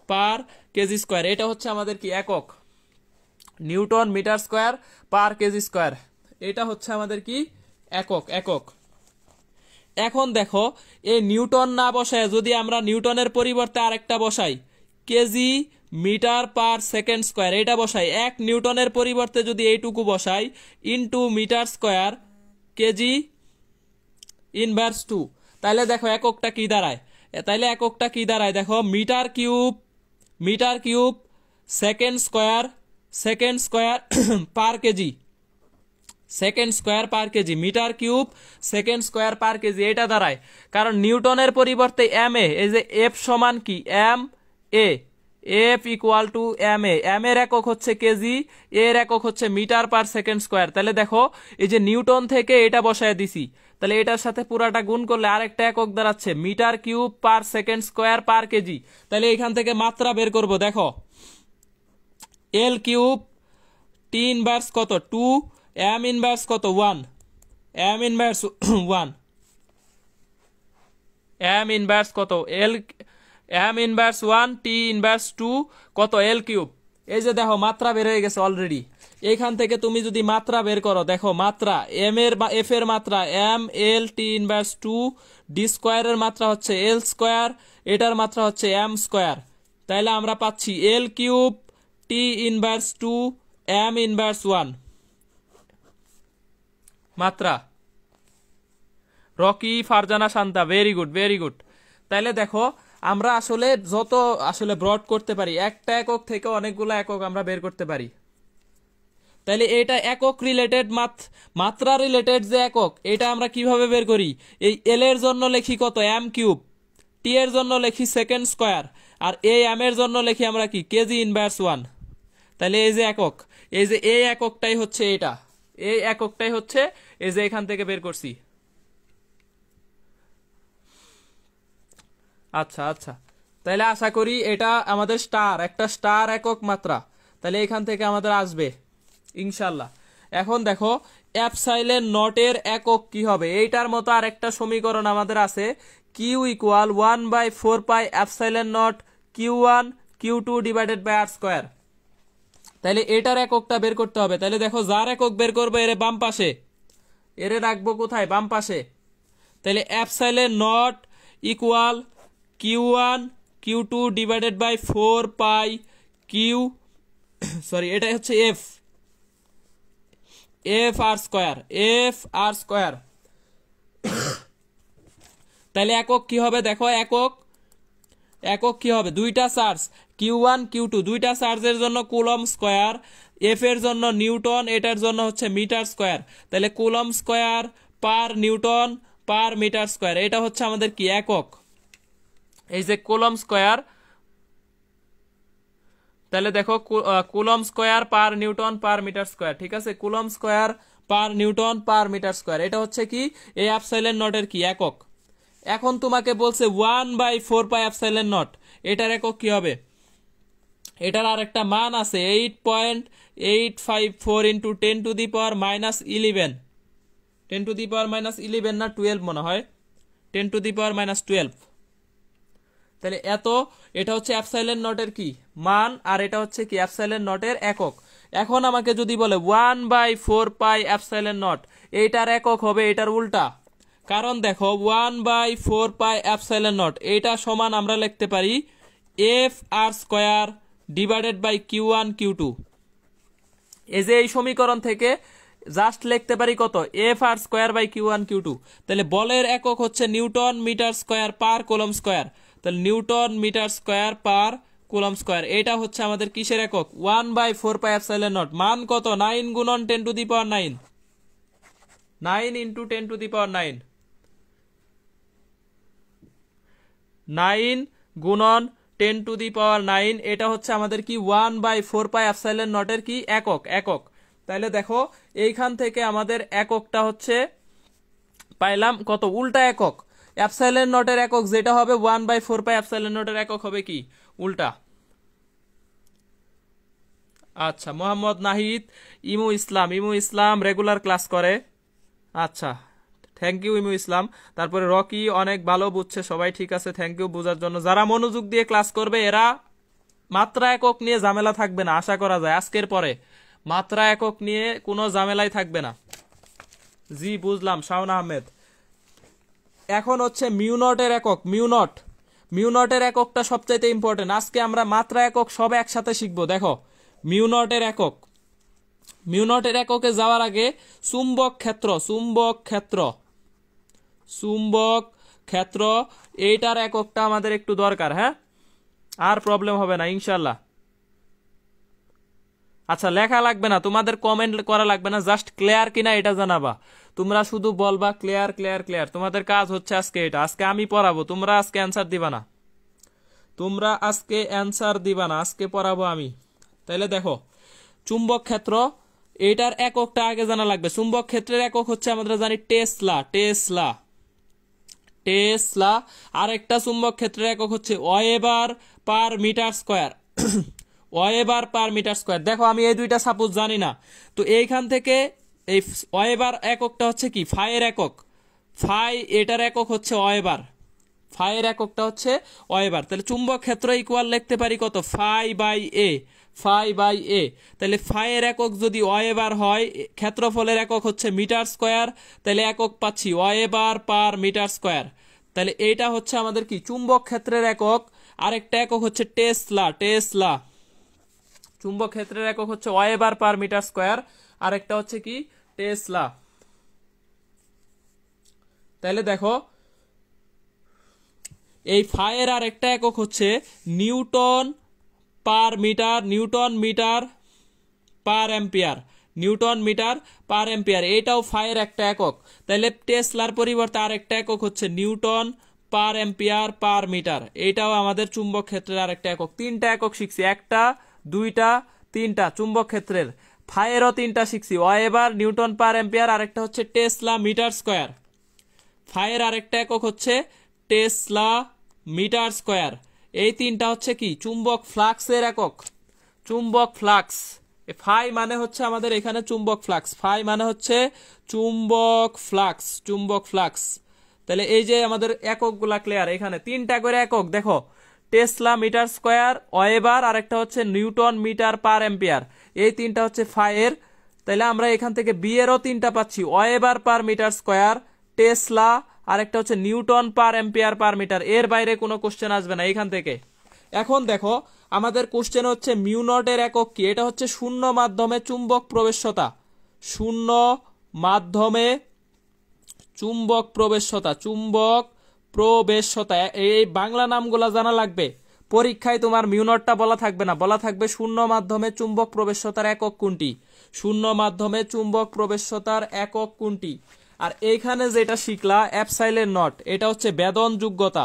per KG square. এটা হচ্ছে আমাদের কি একক, newton metre square per KG square, এটা হচ্ছে আমাদের কি একক, একক। এখন দেখো এই নিউটন না বসায় যদি আমরা নিউটনের পরিবর্তে আরেকটা বসাই, KG metre per second square, এটা বসাই, এক নিউটনের পরিবর্তে যদি এইটুকু বসাই into metre square KG inverse 2, তাহলে দেখো এককটা কি দাঁড়ায়, তাইলে এককটা কি দাঁড়ায় দেখো, metre cube second square per KG, second square per KG, metre cube second square per KG এটা দাঁড়ায়। কারণ নিউটনের পরিবর্তে এম এ, এই যে এফ সমান কি M A, F equal to M A, M এর একক হচ্ছে কেজি, এর একক হচ্ছে মিটার পার সেকেন্ড স্কোয়ার। তাহলে দেখো এই যে নিউটন থেকে এটা বসায় দিছি, তাহলে এটার সাথে পুরাটা গুণ করলে আরেকটা একক দাঁড়াচ্ছে metre cube per second square per KG. তাহলে এখান থেকে মাত্রা বের করব, দেখো এল কিউব টি ইনভার্স কত 2, এম ইনভার্স কত 1, এম ইনভার্স 1, এম ইনভার্স কত এল, এম ইনভার্স 1, টি ইনভার্স 2 কত এল কিউব। এই যে দেখো মাত্রা বের হয়ে গেছে অলরেডি। এইখান থেকে তুমি যদি মাত্রা বের করো, দেখো মাত্রা এম এর এফ এর মাত্রা M L T inverse 2, D স্কোয়ারের মাত্রা হচ্ছে এল স্কোয়ার, এটার মাত্রা হচ্ছে এম স্কোয়ার। তাইলে আমরা পাচ্ছি L cube T inverse 2 M inverse 1 মাত্রা। Rocky Farzana Shanta, very good very good. তাইলে দেখো আমরা আসলে যত আসলে ব্রড করতে পারি, একটা একক থেকে অনেকগুলো একক আমরা বের করতে পারি। তাইলে এটা একক রিলেটেড, মাত্রা রিলেটেড যে একক, এটা আমরা কিভাবে বের করি? এই এল এর জন্য লিখি কত এম কিউব, টি এর জন্য লিখি সেকেন্ড স্কোয়ার, আর এই এম এর জন্য লিখি আমরা কি কেজি ইনভার্স 1। তাহলে এই যে একক, এই যে এই এককটাই হচ্ছে এটা, এই এককটাই হচ্ছে এই যে এখান থেকে বের করছি। আচ্ছা আচ্ছা, তাহলে আশা করি এটা আমাদের স্টার, একটা স্টার একক মাত্রা, তাহলে এখান থেকে আমাদের আসবে ইনশাল্লাহ। এখন দেখো এপসাইলেন নটের একক কি হবে, এইটার মতো আর একটা সমীকরণ আমাদের আছে, Q equal 1/4 pi epsilon naught Q1 Q2 divided by R square. তাহলে এটার এককটা বের করতে হবে। তাহলে দেখো যার একক বের করবে এর বাম পাশে, এর রাখবো কোথায়? বাম পাশে। তাহলে epsilon naught equal Q1 Q2 divided by 4 pi Q, sorry এটাই হচ্ছে F, F R square, F R square. তাহলে একক কি হবে? দেখো একক, একক কি হবে? দুইটা চার্জ Q1 Q2, দুইটা চার্জের জন্য কুলম স্কোয়ার, এফ এর জন্য নিউটন, এটার জন্য হচ্ছে মিটার স্কোয়ার। তাহলে coulomb square per newton per metre square, এটা হচ্ছে আমাদের কি একক, এই যে কুলম স্কোয়ার। তাহলে দেখো coulomb square per newton per metre square, ঠিক আছে, coulomb square per newton per metre square, এটা হচ্ছে কি এই এপসাইলন নটের কি একক। এখন তোমাকে বলছে 1/4 পাই এপসাইলন নট, এটার একক কি হবে? এটার আর একটা মান আছে 8.854 into 10 to the power minus 11, 10 to the power minus 11 না 12 মনে হয়, 10 টু দি পাওয়ার মাইনাস 12। তাহলে এত, এটা হচ্ছে এপসাইলন নটের কি মান, আর এটা হচ্ছে কি এপসাইলন নটের একক। এখন আমাকে যদি বলে 1/4 পাই এপসাইলন নট, এইটার একক হবে এটার উল্টা। কারণ দেখো 1/4 পাই এপসাইলন নট এইটা সমান আমরা লিখতে পারি F R square divided by Q1 Q2। এই যে এই সমীকরণ থেকে জাস্ট লিখতে পারি কত? F R square by Q1 Q2। তাহলে বলের একক হচ্ছে newton metre square per coulomb square, তাহলে newton metre square per coulomb square, এটা হচ্ছে আমাদের কিসের একক? 1/4 পাই এপসাইলন নট। মান কত? 9 গুণন 10 to the power 9, 9 into 10 to the power 9, 9 গুণন 10 টু দি পাওয়ার 9, এটা হচ্ছে আমাদের কি 1/4 পাই এপসাইলন নটের কি একক, একক। তাহলে দেখো এইখান থেকে আমাদের এককটা হচ্ছে পাইলাম কত? উল্টা একক। এপসাইলন নটের একক যেটা হবে 1/4 পাই এপসাইলন নটের একক হবে কি উল্টা। আচ্ছা, মোহাম্মদ নাহিদ, ইমু ইসলাম, ইমু ইসলাম রেগুলার ক্লাস করে, আচ্ছা থ্যাংক ইউ ইমু ইসলাম। তারপরে রকি অনেক ভালো বুঝছে, সবাই ঠিক আছে, থ্যাংক ইউ বোঝার জন্য। যারা মনোযোগ দিয়ে ক্লাস করবে এরা মাত্রা একক নিয়ে ঝামেলা থাকবে না, আশা করা যায় আজকের পরে মাত্রা একক নিয়ে কোনো ঝামেলাই থাকবে না। জি বুঝলাম শাওন আহমেদ। এখন হচ্ছে মিউনটের একক, মিউনট, মিউনটের এককটা সবচাইতে ইম্পর্টেন্ট। আজকে আমরা মাত্রা একক সব একসাথে শিখবো। দেখো মিউনটের একক, মিউনটের এককে যাওয়ার আগে চুম্বক ক্ষেত্র, চুম্বক ক্ষেত্র, চুম্বক ক্ষেত্র এইটার এককটা আমাদের একটু দরকার, হ্যাঁ, আর প্রবলেম হবে না ইনশাল্লাহ। আচ্ছা লেখা লাগবে না, তোমাদের কমেন্ট করা লাগবে না, জাস্ট ক্লিয়ার কিনা এটা জানাবা। তোমরা শুধু বলবা ক্লিয়ার ক্লিয়ার ক্লিয়ার। তোমাদের কাজ হচ্ছে আজকে এটা, আজকে আমি পড়াবো, তোমরা আজকে অ্যান্সার দিবা না, তোমরা আজকে অ্যান্সার দিবা না, আজকে পড়াবো আমি। তাইলে দেখো চুম্বক ক্ষেত্র, এটার এককটা আগে জানা লাগবে। চুম্বক ক্ষেত্রের একক হচ্ছে আমরা জানি টেসলা, টেসলা, টেসলা। আর একটা চুম্বক ক্ষেত্রের একক হচ্ছে weber per metre square, weber per metre square. দেখো আমি এই দুইটা সাপোজ জানি না, তো এইখান থেকে এই ওয়েবার এককটা হচ্ছে কি ফাইয়ের একক, ফাই এটার একক হচ্ছে ওয়েবার, ফাইয়ের এককটা হচ্ছে ওয়েবার। তাহলে চুম্বক ক্ষেত্র ইকুয়াল লিখতে পারি কত, phi by A, phi by A. তাহলে ফাইয়ের একক যদি ওয়েবার হয়, ক্ষেত্রফলের একক হচ্ছে মিটার স্কয়ার, তাহলে একক পাচ্ছি ওয়েবার পার মিটার স্কয়ার। তাহলে এইটা হচ্ছে আমাদের কি চুম্বক ক্ষেত্রের একক। আরেকটা একক হচ্ছে টেসলা, টেসলা। চুম্বক ক্ষেত্রের একক হচ্ছে ওয়েবার পার মিটার স্কয়ার, আরেকটা হচ্ছে কি টেসলা। তাহলে দেখো এই ফাইয়ের আরেকটা একক হচ্ছে newton per metre, newton metre per ampere, newton metre per ampere, এটাও ফাইয়ের একটা একক। তাহলে টেসলার পরিবর্তে আরেকটা একক হচ্ছে newton per ampere per metre, এটাও আমাদের চুম্বক ক্ষেত্রের আরেকটা একক। তিনটা একক শিখছি, একটা দুইটা তিনটা চুম্বক ক্ষেত্রের। ফাইয়েরও তিনটা শিখছি, ওয়েবার, নিউটন পার অ্যাম্পিয়ার, আরেকটা হচ্ছে টেসলা মিটার স্কয়ার। ফাইয়ের আরেকটা একক হচ্ছে টেসলা মিটার স্কয়ার। এই তিনটা হচ্ছে কি চুম্বক ফ্লাক্সের একক, চুম্বক ফ্লাক্স। ফাই মানে হচ্ছে আমাদের এখানে চুম্বক ফ্লাক্স, ফাই মানে হচ্ছে চুম্বক ফ্লাক্স, চুম্বক ফ্লাক্স। তাহলে এই যে আমাদের এককগুলা ক্লিয়ার, এখানে তিনটা করে একক দেখো, টেসলা মিটার স্কয়ার, ওয়েবার, আরেকটা হচ্ছে নিউটন মিটার পার অ্যাম্পিয়ার, এই তিনটা হচ্ছে ফাইয়ের। তাহলে আমরা এখান থেকে বি এরও তিনটা পাচ্ছি, weber per metre square, tesla, আরেকটা হচ্ছে newton per ampere per metre. এর বাইরে কোনো কোশ্চেন আসবে না এখান থেকে। এখন দেখো আমাদের কোশ্চেন হচ্ছে মিউ নটের একক কি, এটা হচ্ছে শূন্য মাধ্যমে চুম্বক প্রবেশ্যতা, শূন্য মাধ্যমে চুম্বক প্রবেশ্যতা, চুম্বক প্রবেশ্যতা। এই বাংলা নামগুলা জানা লাগবে, পরীক্ষায় তোমার মিউ নটটা বলা থাকবে না, বলা থাকবে শূন্য মাধ্যমে চুম্বক প্রবেশ্যতার একক কোনটি, শূন্য মাধ্যমে চুম্বক প্রবেশ্যতার একক কোনটি। আর এইখানে যেটা শিখলা এপসাইলের নট, এটা হচ্ছে বেদন যোগ্যতা,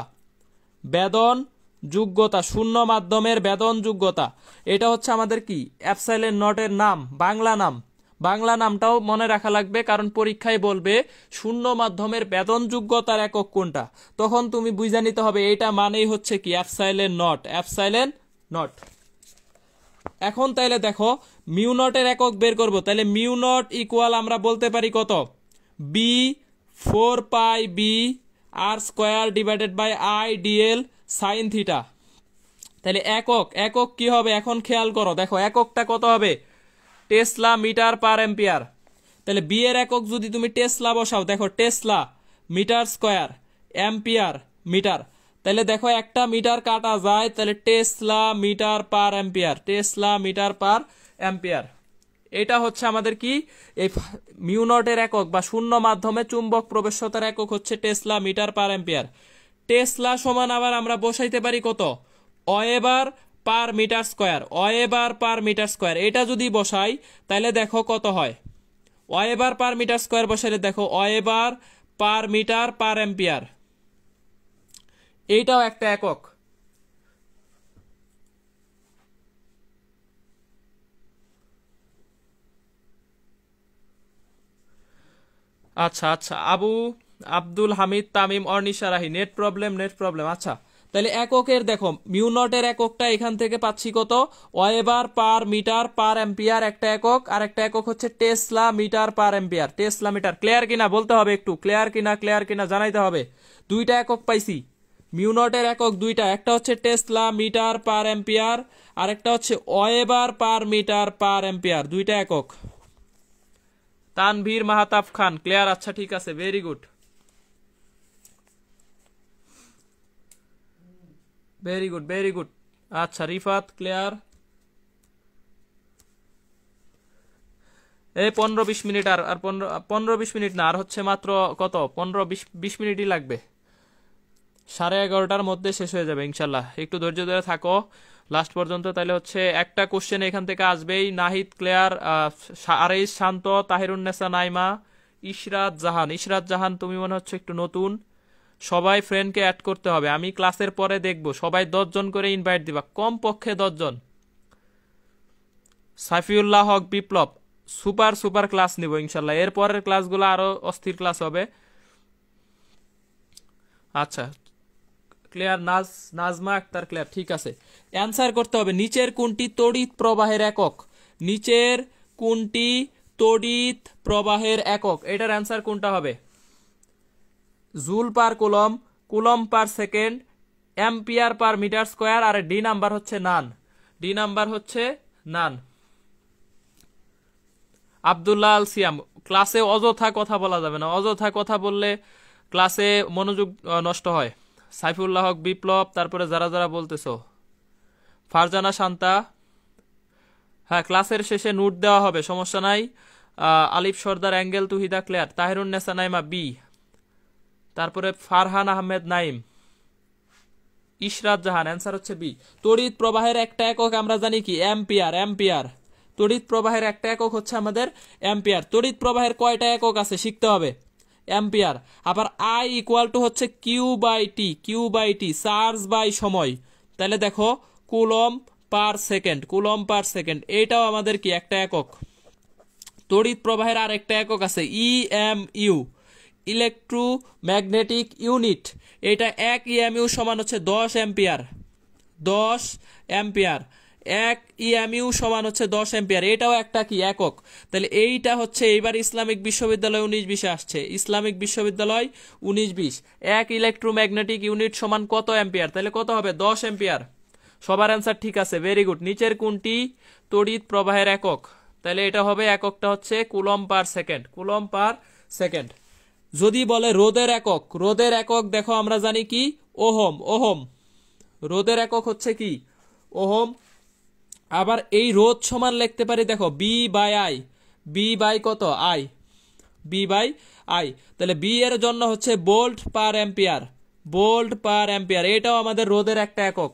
বেদন যোগ্যতা, শূন্য মাধ্যমের বেদন যোগ্যতা। এটা হচ্ছে আমাদের কি এপসাইলের নটের নাম, বাংলা নাম। বাংলা নামটাও মনে রাখা লাগবে, কারণ পরীক্ষায় বলবে শূন্য মাধ্যমের বেদন যোগ্যতার একক কোনটা, তখন তুমি বুঝে নিতে হবে এটা মানেই হচ্ছে কি এপসাইলের নট, এপসাইলের নট। এখন তাইলে দেখো মিউ নটের একক বের করব, তাহলে মিউ নট ইকুয়াল আমরা বলতে পারি কত, B 4 pi B R square divided by I DL sine theta. তাহলে একক, একক কি হবে এখন খেয়াল করো, দেখো এককটা কত হবে, টেসলা মিটার পার অ্যাম্পিয়ার। তাহলে বি এর একক যদি তুমি টেসলা বসাও, দেখো tesla metre square ampere metre, তাহলে দেখো একটা মিটার কাটা যায়, তাহলে tesla metre per ampere, tesla metre per ampere. এটা হচ্ছে আমাদের কি এই মিউ নটের একক বা শূন্য মাধ্যমে চুম্বক প্রবেশ্যতার একক হচ্ছে tesla metre per ampere. Tesla সমান আবার আমরা বসাইতে পারি কত, weber per metre square, weber per metre square. এটা যদি বসাই তাহলে দেখো কত হয়, ওয়েবার পার মিটার স্কয়ার বসাইলে দেখো weber per metre per ampere, এইটাও একটা একক। আচ্ছা আচ্ছা, Abdul Hamid Tamim Ornisha Rahi, net problem, net problem. আচ্ছা তাহলে এককের দেখো মিউ নটের এককটা এখান থেকে পাচ্ছি কত, weber per metre per ampere একটা একক, আর একটা একক হচ্ছে tesla metre per ampere, tesla metre. Clear কিনা বলতে হবে, একটু ক্লিয়ার কিনা, ক্লিয়ার কিনা জানাইতে হবে। দুইটা একক পাইছি, মিউ নটের একক দুইটা, একটা হচ্ছে টেসলা মিটার পার অ্যাম্পিয়ার, আর একটা হচ্ছে weber per metre per ampere, দুইটা একক। তানভীর মাহতাব খান ক্লিয়ার, আচ্ছা ঠিক আছে, very good, very good, very good. আচ্ছা রিফাত ক্লিয়ার। এই 15-20 মিনিট, আর 15-20 মিনিট না, আর হচ্ছে মাত্র কত 15-20 মিনিটই লাগবে, 11:30টার মধ্যে শেষ হয়ে যাবে ইনশাল্লাহ। একটু ধৈর্য ধরে থাকো, লাস্ট পর্যন্ত। তাহলে হচ্ছে একটা কোশ্চেন এখান থেকে আসবেই। নাহিদ, ক্লেয়ার, আরেস, শান্ত, তাহিরুন্নেসা, নাইমা, ইশরাত জাহান। ইশরাত জাহান তুমি মনে হচ্ছে একটু নতুন। সবাই ফ্রেন্ডকে অ্যাড করতে হবে, আমি ক্লাসের পরে দেখব। সবাই 10 জন করে ইনভাইট দিবা, কমপক্ষে 10 জন। সাইফিউল্লাহ হক, বিপ্লব, সুপার সুপার ক্লাস নিব ইনশাল্লাহ। এরপরের ক্লাসগুলো আরো অস্থির ক্লাস হবে। আচ্ছা, ক্লিয়ার। নাজমা আক্তার ক্লিয়ার, ঠিক আছে। অ্যান্সার করতে হবে, নিচের কোনটি তড়িৎ প্রবাহের একক? নিচের কোনটি তড়িৎ প্রবাহের একক? এটার অ্যান্সার কোনটা হবে? Joule per coulomb, coulomb per second, ampere per metre square, আর ডি নাম্বার হচ্ছে নান। ডি নাম্বার হচ্ছে নান। আব্দুল্লাহ আল সিয়াম, ক্লাসে অযথা কথা বলা যাবে না, অযথা কথা বললে ক্লাসে মনোযোগ নষ্ট হয়। সাইফুল্লাহ হক, বিপ্লব, তারপরে যারা যারা বলতেছো, ফারজানা শান্তা, হ্যাঁ ক্লাসের শেষে নোট দেওয়া হবে, সমস্যা নাই। আলিফ সর্দার, অ্যাঙ্গেল তুহিদা ক্লিয়ার, তাহিরুন্নেসা নাইমা বি, তারপরে ফারহান আহমেদ নাইম, ইশরাত জাহান, অ্যান্সার হচ্ছে বি। তড়িৎ প্রবাহের একটা একক আমরা জানি কি? অ্যাম্পিয়ার। অ্যাম্পিয়ার তড়িৎ প্রবাহের একটা একক হচ্ছে আমাদের অ্যাম্পিয়ার। তড়িৎ প্রবাহের কয়টা একক আছে শিখতে হবে, অ্যাম্পিয়ার। আবার আই ইকুয়াল টু হচ্ছে Q by T, Q by T charge by সময়। তাহলে দেখো coulomb per second, coulomb per second, এটাও আমাদের কি একটা একক। তড়িৎ প্রবাহের আর একটা একক আছে ইএমইউ, ইলেকট্রোম্যাগনেটিক ইউনিট। এটা 1 ইএমইউ সমান হচ্ছে 10 অ্যাম্পিয়ার। 10 অ্যাম্পিয়ার, 1 ইএমইউ সমান হচ্ছে 10 অ্যাম্পিয়ার, এটাও একটা কি একক। তাহলে এইটা হচ্ছে এইবার ইসলামিক বিশ্ববিদ্যালয় 19-20 আসছে। ইসলামিক বিশ্ববিদ্যালয় 19-20, 1 ইলেকট্রোম্যাগনেটিক ইউনিট সমান কত অ্যাম্পিয়ার? তাহলে কত হবে? 10 অ্যাম্পিয়ার। সবার অ্যান্সার ঠিক আছে, ভেরি গুড। নিচের কোনটি তড়িৎ প্রবাহের একক? তাহলে এটা হবে, এককটা হচ্ছে coulomb per second, coulomb per second. যদি বলে রোদের একক, রোদের একক দেখো আমরা জানি কি? ওহম। ওহম, রোদের একক হচ্ছে কি? ওহম। আবার এই রোদ সমান লিখতে পারি দেখো B by I, B by কত? I, B by I. তাহলে বি এর জন্য হচ্ছে volt per ampere, volt per ampere, এটাও আমাদের রোদের একটা একক।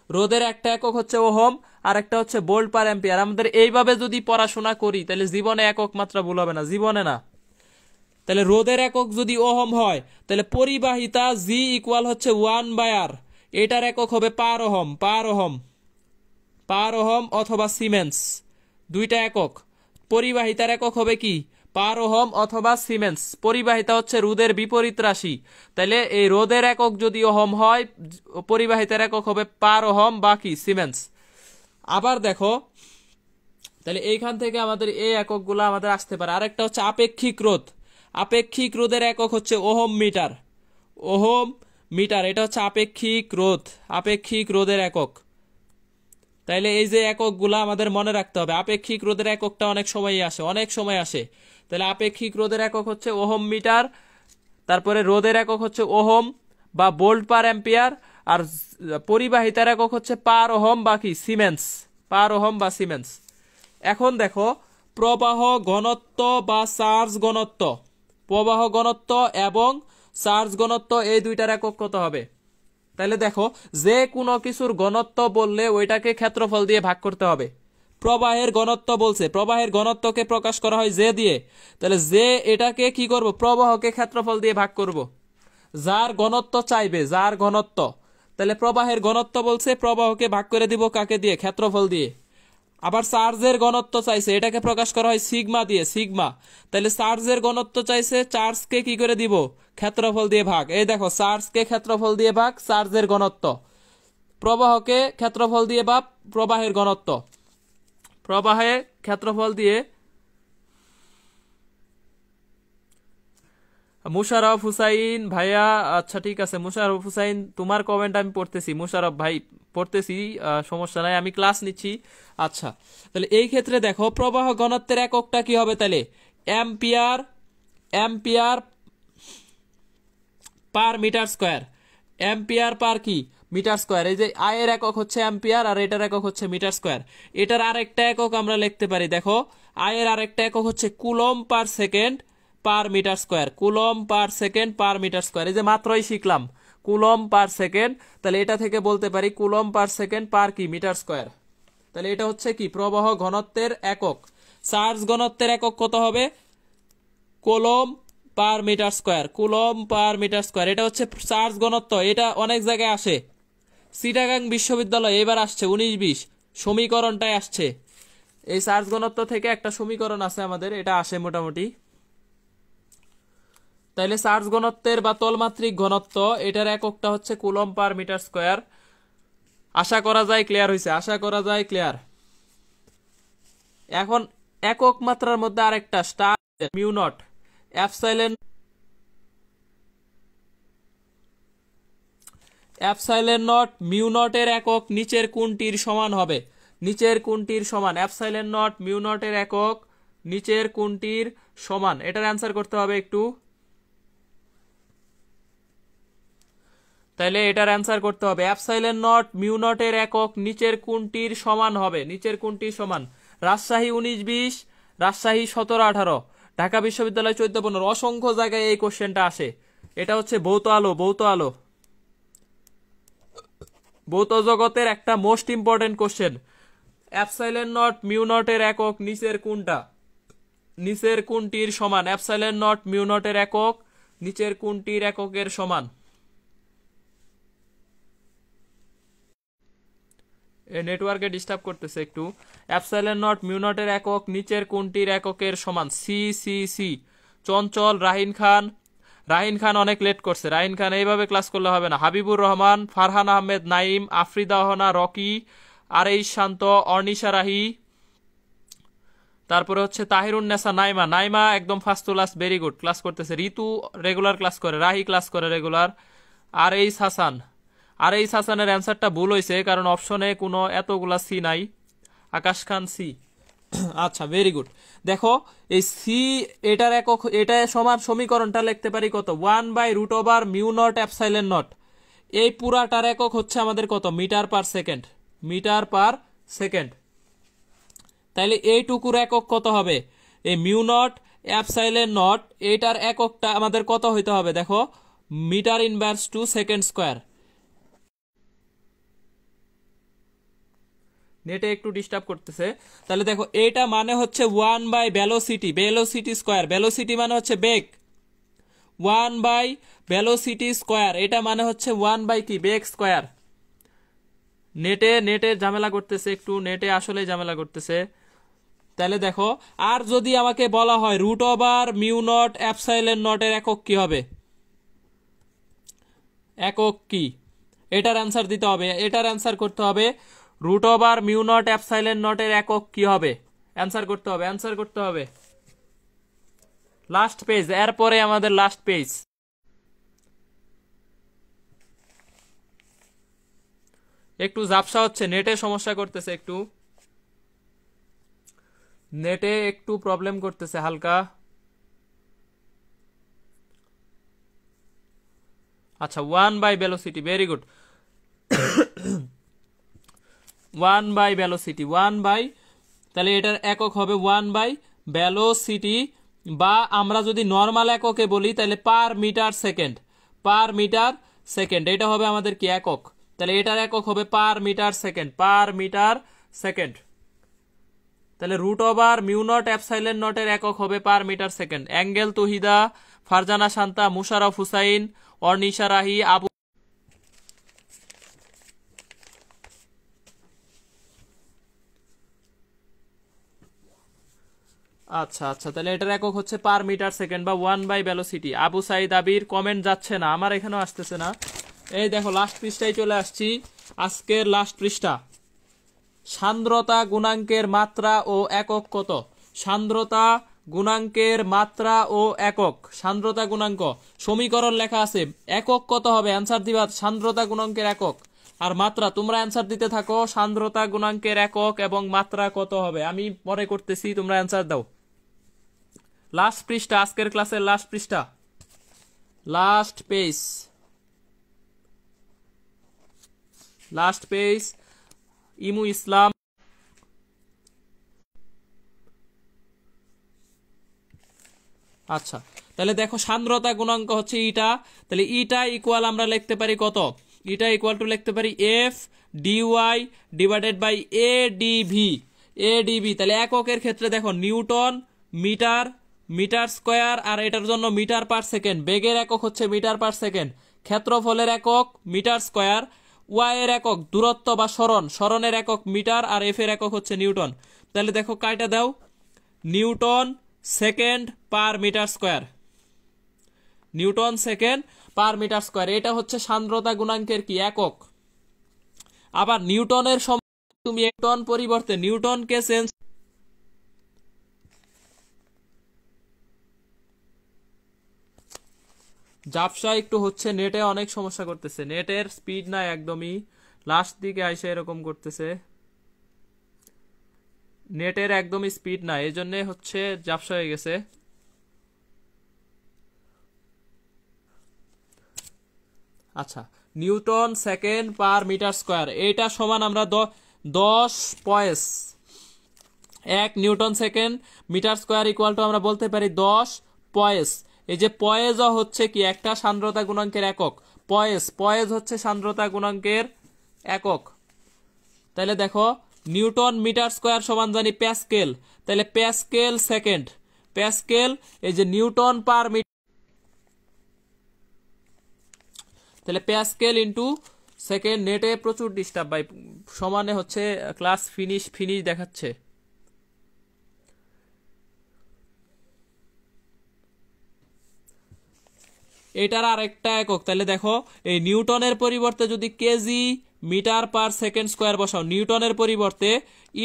রোদের একটা একক হচ্ছে ওহম, আর একটা হচ্ছে ভোল্ট পার অ্যাম্পিয়ার। আমাদের এইভাবে যদি পড়াশোনা করি তাহলে জীবনে একক মাত্রা ভুল হবে না, জীবনে না। তাহলে রোদের একক যদি ওহম হয়, তাহলে পরিবাহিতা জি ইকুয়াল হচ্ছে 1/r, এটার একক হবে পার ওহম, পার ওহম, পার ওহম অথবা সিমেন্স, দুইটা একক। পরিবাহিতার একক হবে কি? পার ওহম অথবা সিমেন্স। পরিবাহিতা হচ্ছে রোদের বিপরীত রাশি, তাহলে এই রোদের একক যদি ওহম হয়, পরিবাহিতার একক হবে পার ওহম বা কি? সিমেন্স। আবার দেখো, তাহলে এইখান থেকে আমাদের এই এককগুলো আমাদের আসতে পারে। আরেকটা হচ্ছে আপেক্ষিক রোধ, আপেক্ষিক রোধের একক হচ্ছে ওহম মিটার, ওহম মিটার, এটা হচ্ছে আপেক্ষিক রোধ, আপেক্ষিক রোধের একক। তাইলে এই যে এককগুলা আমাদের মনে রাখতে হবে। আপেক্ষিক রোধের এককটা অনেক সময় আসে, অনেক সময় আসে। তাহলে আপেক্ষিক রোধের একক হচ্ছে ওহম মিটার, তারপরে রোধের একক হচ্ছে ওহম বা ভোল্ট পার অ্যাম্পিয়ার, আর পরিবাহিতার একক হচ্ছে পার ওহম বা কি? সিমেন্স, পার ওহম বা সিমেন্স। এখন দেখো প্রবাহ ঘনত্ব বা চার্জ ঘনত্ব, প্রবাহ ঘনত্ব এবং চার্জ ঘনত্ব, এই দুইটার একক কত হবে? তাহলে দেখো, যে কোনো কিছুর ঘনত্ব বললে ওইটাকে ক্ষেত্রফল দিয়ে ভাগ করতে হবে। প্রবাহের ঘনত্ব বলছে, প্রবাহের ঘনত্বকে প্রকাশ করা হয় জে দিয়ে, তাহলে জে এটাকে কি করব? প্রবাহকে ক্ষেত্রফল দিয়ে ভাগ করব। যার ঘনত্ব চাইবে, যার ঘনত্ব, তাহলে প্রবাহের ঘনত্ব বলছে, প্রবাহকে ভাগ করে দিব কাকে দিয়ে? ক্ষেত্রফল দিয়ে। আবার চার্জের ঘনত্ব চাইছে, এটাকে প্রকাশ করা হয় সিগমা দিয়ে, সিগমা। তাহলে চার্জের ঘনত্ব চাইছে, চার্জকে কি করে দিব? ক্ষেত্রফল দিয়ে ভাগ। এই দেখো, চার্জকে ক্ষেত্রফল দিয়ে ভাগ, চার্জের ঘনত্ব। প্রবাহকে ক্ষেত্রফল দিয়ে ভাগ, প্রবাহের ঘনত্ব। প্রবাহে ক্ষেত্রফল দিয়ে। মুশারফ হুসাইন ভাইয়া, আচ্ছা ঠিক আছে মুশারফ হুসাইন, তোমার কমেন্ট আমি পড়তেছি। মুশারফ ভাই পড়তেছি, সমস্যা নাই, আমি ক্লাস নিচ্ছি। আচ্ছা, তাহলে এই ক্ষেত্রে দেখো প্রবাহ ঘনত্বের এককটা কি হবে? তাহলে ampere, ampere per metre square, ampere per কি? Metre square. এই যে আয়ের একক হচ্ছে অ্যাম্পিয়ার আর এটার একক হচ্ছে মিটার স্কোয়ার। এটার আরেকটা একক আমরা লিখতে পারি, দেখো আয়ের আরেকটা একক হচ্ছে coulomb per second per metre square, coulomb per second per metre square. এই যে মাত্রই শিখলাম কুলম পার সেকেন্ড, তাহলে এটা থেকে বলতে পারি কুলম পার সেকেন্ড পার কি মিটার স্কয়ার। তাহলে এটা হচ্ছে কি প্রবাহ ঘনত্বের একক। চার্জ ঘনত্বের একক কত হবে? Coulomb per metre square, coulomb per metre square. এটা হচ্ছে চার্জ ঘনত্ব, এটা অনেক জায়গায় আসে। চিটাগাং বিশ্ববিদ্যালয় এবার আসছে 19-20 সমীকরণটাই আসছে। এই চার্জ ঘনত্ব থেকে একটা সমীকরণ আছে আমাদের, এটা আসে মোটামুটি। তাইলে চার্জ ঘনত্বের বা তলমাত্রিক ঘনত্ব এটার এককটা হচ্ছে কুলম পার মিটার স্কয়ার। আশা করা যায় ক্লিয়ার হয়েছে, আশা করা যায় ক্লিয়ার। এখন একক মাত্রার মধ্যে আরেকটা star mu naught epsilon naught mu নটের একক নিচের কোনটির সমান হবে? নিচের কোনটির সমান? এপসাইলন নট মিউ নটের একক নিচের কোনটির সমান? এটার অ্যান্সার করতে হবে একটু। তাইলে এটার অ্যান্সার করতে হবে এপসাইলন নট মিউ নটের একক নিচের কোনটির সমান হবে? নিচের কোনটির সমান? রাজশাহী 19-20, রাজশাহী 17-18, ঢাকা বিশ্ববিদ্যালয় 14-15, অসংখ্য জায়গায় এই কোশ্চেনটা আসে। এটা হচ্ছে ভৌত আলো, ভৌত আলো, ভৌত জগতের একটা most important question. Epsilon naught mu নটের একক নিচের কোনটা? নিচের কোনটির সমান? এপসাইলন নট মিউ নটের একক নিচের কোনটির এককের সমান? এই নেটওয়ার্কে ডিস্টার্ব করতেছে একটু। এপসাইলন নট মিউ নটের একক নিচের কোনটির এককের সমান? C C C. Chanchal, Rahin Khan, Rahin Khan অনেক লেট করছে। রাহিন খান এইভাবে ক্লাস করলে হবে না। হাবিবুর রহমান, ফারহান আহমেদ নাইম, আফরিদা হনা, রকি, আরেইশ শান্ত, অর্নিশা রাহি, তারপরে হচ্ছে তাহিরুন্নেসা নাইমা, নাইমা একদম first to last very good class করতেছে। ঋতু রেগুলার ক্লাস করে, রাহি ক্লাস করে রেগুলার। আরেইশ হাসান, আরেইশ হাসানের অ্যান্সারটা ভুল হয়েছে কারণ অপশনে কোনো এতগুলা সি নাই। আকাশ খান সি। আচ্ছা ভেরি গুড। দেখো এই সি এটার একক, এটা সমান সমীকরণটা লিখতে পারি কত? 1/√ওভার মিউ নট এপসাইলন নট। এই পুরাটার একক হচ্ছে আমাদের কত? Metre per second, metre per second. তাইলে এইটুকুর একক কত হবে? এই মিউ নট এপসাইলন নট এটার এককটা আমাদের কত হইতে হবে? দেখো meter inverse to second square. নেটে একটু ডিস্টার্ব করতেছে। তাহলে দেখো এটা মানে হচ্ছে 1/ভেলোসিটি, ভেলোসিটি স্কয়ার। ভেলোসিটি মানে হচ্ছে বেগ, 1/ভেলোসিটি স্কয়ার। এটা মানে হচ্ছে 1/ কি? বেগ স্কয়ার। নেটে ঝামেলা করতেছে একটু, নেটে আসলে ঝামেলা করতেছে। তাহলে দেখো আর যদি আমাকে বলা হয় √ওভার মিউ নট এপসাইলন নটের একক কি হবে? একক কি? এটার অ্যান্সার দিতে হবে, এটার অ্যান্সার করতে হবে √ওভার মিউ নট এপসাইলন নটের একক কি হবে? অ্যান্সার করতে হবে, অ্যান্সার করতে হবে। লাস্ট পেজ, এরপরে আমাদের লাস্ট পেজ। একটু ঝাপসা হচ্ছে, নেটে সমস্যা করতেছে একটু, নেটে একটু প্রবলেম করতেছে হালকা। আচ্ছা 1/ভেলোসিটি, ভেরি গুড। 1/ভেলোসিটি, 1/, তাহলে এটার একক হবে 1/ভেলোসিটি, বা আমরা যদি নর্মাল এককে বলি তাহলে per metre second, per metre second. এটা হবে আমাদের কি একক? তাহলে এটার একক হবে per metre second, per metre second. তাহলে √ওভার মিউ নট এপসাইলন নটের একক হবে per metre second. Angel Tohida, Farzana Shanta, Mushraf Hussain, Ornisha Rahi, Abu. আচ্ছা আচ্ছা, তাহলে এটার একক হচ্ছে পার মিটার সেকেন্ড বা 1/ভেলোসিটি। আবু সাইদ আবির, কমেন্ট যাচ্ছে না, আমার এখানেও আসতেছে না। এই দেখো লাস্ট পৃষ্ঠায় চলে আসছি, আজকের লাস্ট পৃষ্ঠা। সান্দ্রতা গুণাঙ্কের মাত্রা ও একক কত? সান্দ্রতা গুণাঙ্কের মাত্রা ও একক, সান্দ্রতা গুণাঙ্ক সমীকরণ লেখা আছে। একক কত হবে? অ্যান্সার দিবা সান্দ্রতা গুণাঙ্কের একক আর মাত্রা। তোমরা অ্যান্সার দিতে থাকো সান্দ্রতা গুণাঙ্কের একক এবং মাত্রা কত হবে। আমি পরে করতেছি, তোমরা অ্যান্সার দাও। লাস্ট পৃষ্ঠা, আজকের ক্লাসের লাস্ট পৃষ্ঠা, লাস্ট পেজ, লাস্ট পেজ। ইমু ইসলাম, আচ্ছা তাহলে দেখো সান্দ্রতা গুণাঙ্ক হচ্ছে ইটা, তাহলে ইটা ইকুয়াল আমরা লিখতে পারি কত, ইটা ইকুয়াল টু লিখতে পারি F dy divided by A dv, A dv. তাহলে এককের ক্ষেত্রে দেখো নিউটন মিটার, মিটার স্কোয়ার, আর এটার জন্য মিটার পার সেকেন্ড, বেগের একক হচ্ছে মিটার পার সেকেন্ড, ক্ষেত্রফলের একক মিটার স্কোয়ার, ওয়াই এর একক দূরত্ব বা সরণ, সরণের একক মিটার, আর এফ এর একক হচ্ছে নিউটন। তাহলে দেখো কাইটা দাও, newton second per metre square, newton second per metre square, এটা হচ্ছে সান্দ্রতা গুণাঙ্কের কি একক। আবার নিউটনের সময় তুমি নিউটন পরিবর্তে নিউটনকে চেঞ্জ, জাপসা একটু হচ্ছে, নেটে অনেক সমস্যা করতেছে, নেটের স্পিড নাই একদমই, লাস্ট দিকে আইসা এরকম করতেছে, নেটের একদমই স্পিড নাই, এই জন্য হচ্ছে জাপসা হয়ে গেছে। আচ্ছা, newton second per metre square, এটা সমান আমরা 10 poise, 1 newton second meter square equal to আমরা বলতে পারি 10 পয়েস। এই যে পয়েজ হচ্ছে কি একটা সান্দ্রতা গুণাঙ্কের একক, পয়েস, পয়েজ হচ্ছে সান্দ্রতা গুণাঙ্কের একক। তাহলে দেখো নিউটন মিটার স্কোয়ার সমান জানি প্যাসকেল, তাহলে প্যাসকেল সেকেন্ড, প্যাসকেল, এই যে নিউটন পার মিটার, তাহলে প্যাসকেল ইন্টু সেকেন্ড। নেটে প্রচুর ডিস্টার্ব ভাই, সমানে হচ্ছে ক্লাস ফিনিশ ফিনিশ দেখাচ্ছে। এটার আরেকটা একক, তাহলে দেখো এই নিউটনের পরিবর্তে যদি KG metre per second square বসাও, নিউটনের পরিবর্তে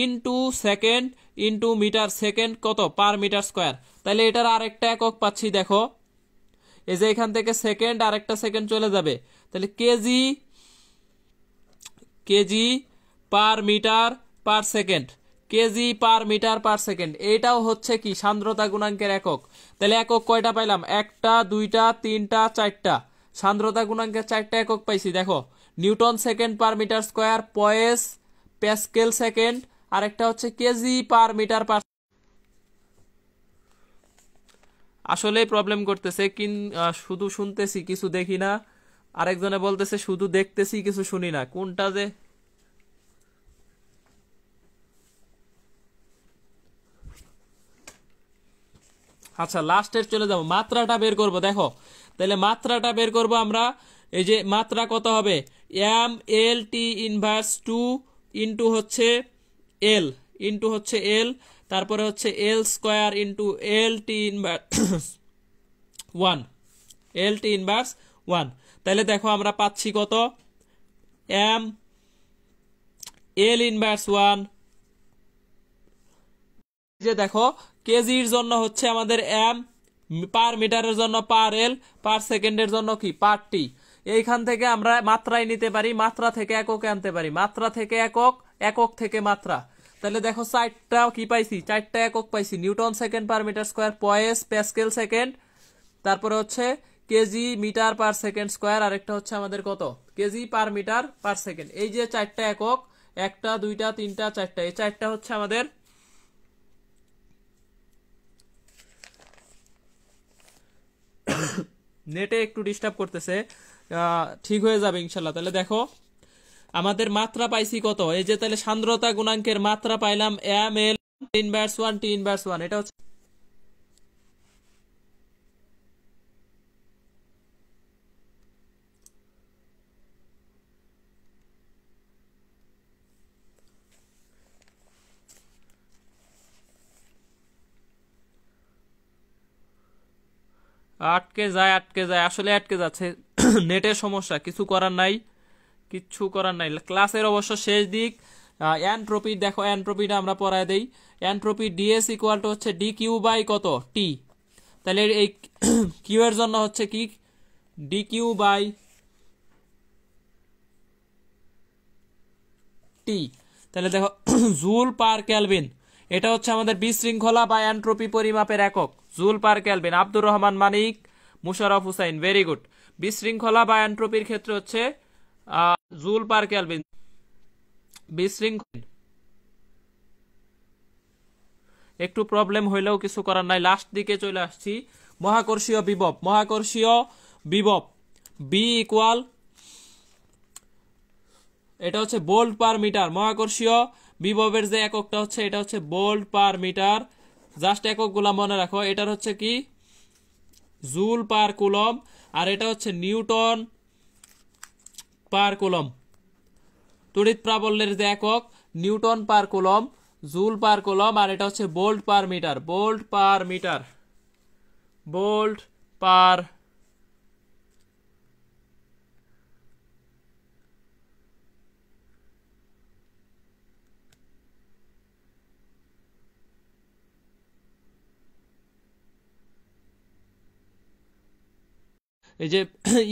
into second into meter, second কত পার মিটার স্কোয়ার, তাহলে এটার আরেকটা একক পাচ্ছি দেখো, এই যে এখান থেকে সেকেন্ড আরেকটা সেকেন্ড চলে যাবে, তাহলে KG, KG per metre per second, KG per metre per second, এটাও হচ্ছে কি সান্দ্রতা গুণাঙ্কের একক। তাহলে একক কয়টা পাইলাম, একটা দুইটা তিনটা চারটা, সান্দ্রতা গুণাঙ্কের চারটা একক পাইছি দেখো, newton second per metre square, poise, pascal second, আর একটা হচ্ছে কেজি পার মিটার পার। আসলে প্রবলেম করতেছে, শুধু শুনতেছি কিছু দেখি না, আরেকজনে বলতেছে শুধু দেখতেছি কিছু শুনি না, কোনটা যে। আচ্ছা লাস্টের চলে যাব, মাত্রাটা বের করব দেখো, তাহলে মাত্রাটা বের করব আমরা, এই যে মাত্রা কত হবে, M L T inverse 2 into হচ্ছে এল, ইন্টু হচ্ছে এল, তারপরে হচ্ছে L square into L T inverse 1, L T inverse 1। তাহলে দেখো আমরা পাচ্ছি কত, এম এল ইনভার্স 1, যে দেখো কেজির জন্য হচ্ছে আমাদের এম, পার মিটারের জন্য পার এল, পার সেকেন্ডের জন্য কি পার টি। এইখান থেকে আমরা মাত্রায় নিতে পারি, মাত্রা থেকে এককে আনতে পারি, মাত্রা থেকে একক, একক থেকে মাত্রা। তাহলে দেখো চারটা কি পাইছি, চারটা একক পাইছি, newton second per metre square, poise, pascal second, তারপরে হচ্ছে KG metre per second square, আরেকটা হচ্ছে আমাদের কত, KG per metre per second. এই যে চারটা একক, একটা দুইটা তিনটা চারটা, এই চারটা হচ্ছে আমাদের। নেটে একটু ডিস্টার্ব করতেছে, ঠিক হয়ে যাবে ইনশাল্লাহ। তাহলে দেখো আমাদের মাত্রা পাইছি কত, এই যে তাহলে সান্দ্রতা গুণাঙ্কের মাত্রা পাইলাম M L inverse 1 T inverse 1, এটা হচ্ছে। আটকে যায়, আটকে যায়, আসলে আটকে যাচ্ছে, নেটের সমস্যা, কিছু করার নাই, কিচ্ছু করার নাই। ক্লাসের অবশ্য শেষ দিক, এনট্রপি দেখো, এনট্রপিটা আমরা পড়ায় দেই, এনট্রপি ডিএস ইকুয়াল টু হচ্ছে ডি কিউ বাই কত টি, তাহলে এই কিউ এর জন্য হচ্ছে কি ডি কিউ বাই টি। তাহলে দেখো জুল পার কেলভিন, এটা হচ্ছে আমাদের বিশৃঙ্খলা বা এনট্রপি পরিমাপের একক, joule per kelvin. Abdur Rahman Manik, Musharraf Hussain, very good. বিশৃঙ্খলা বা এনট্রপির ক্ষেত্রে হচ্ছে জুল পার কেলভিন। বিশৃঙ্খলা একটু প্রবলেম হইলেও কিছু করার নাই, লাস্ট দিকে চলে আসছি, মহাকর্ষীয় বিভব, মহাকর্ষীয় বিভব বি ইকুয়াল, এটা হচ্ছে ভোল্ট পার মিটার। মহাকর্ষীয় বিভবের যে এককটা হচ্ছে এটা হচ্ছে ভোল্ট পার মিটার। জাস্ট এককগুলা মনে রাখো, এটার হচ্ছে কি জুল পার কুলম, আর এটা হচ্ছে নিউটন পার কুলম। তড়িৎ প্রাবল্যের যে একক newton per coulomb, joule per coulomb, আর এটা হচ্ছে volt per metre, volt per metre, volt per এই যে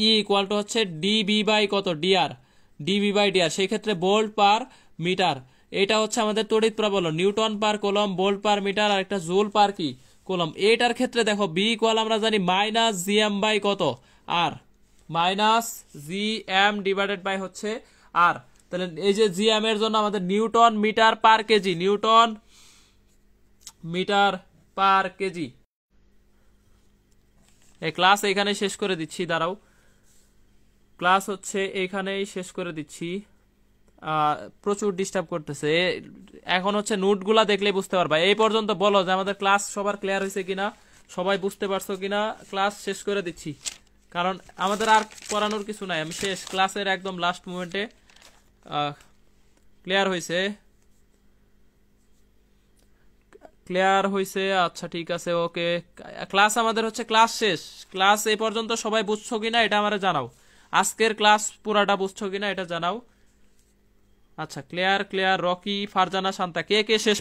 ই ইকুয়াল টু হচ্ছে ডিবি বাই কত ডিআর, ডিবি বাই ডিআর, সেই ক্ষেত্রে ভোল্ট পার মিটার। এটা হচ্ছে আমাদের তড়িৎ প্রাবল্য, newton per coulomb, volt per metre, আর একটা জুল পার কি কুলম। এটার ক্ষেত্রে দেখো বি ইকুয়াল আমরা জানি মাইনাস জি এম বাই কত R, minus G M divided by হচ্ছে আর। তাহলে এই যে জি এম এর জন্য আমাদের newton metre per KG, newton metre per KG. এই ক্লাস এখানে শেষ করে দিচ্ছি, দাঁড়াও, ক্লাস হচ্ছে এখানেই শেষ করে দিচ্ছি। প্রচুর ডিস্টার্ব করতেছে। এখন হচ্ছে নোটগুলা দেখলে বুঝতে পারবা। এই পর্যন্ত বলো যে আমাদের ক্লাস সবার ক্লিয়ার হয়েছে কিনা, সবাই বুঝতে পারছো কিনা। ক্লাস শেষ করে দিচ্ছি, কারণ আমাদের আর পড়ানোর কিছু নাই। আমি শেষ ক্লাসের একদম লাস্ট মোমেন্টে ক্লিয়ার হয়েছে, ক্লিয়ার হয়েছে। আচ্ছা ঠিক আছে, ওকে। ক্লাস আমাদের হচ্ছে ক্লাস শেষ। ক্লাস এই পর্যন্ত সবাই বুঝছো কিনা এটা আমারে জানাও। আজকের ক্লাস পুরাটা বুঝছো কিনা এটা জানাও। আচ্ছা, ক্লিয়ার ক্লিয়ার। রকি, ফারজানা, শান্তা, কে কে শেষ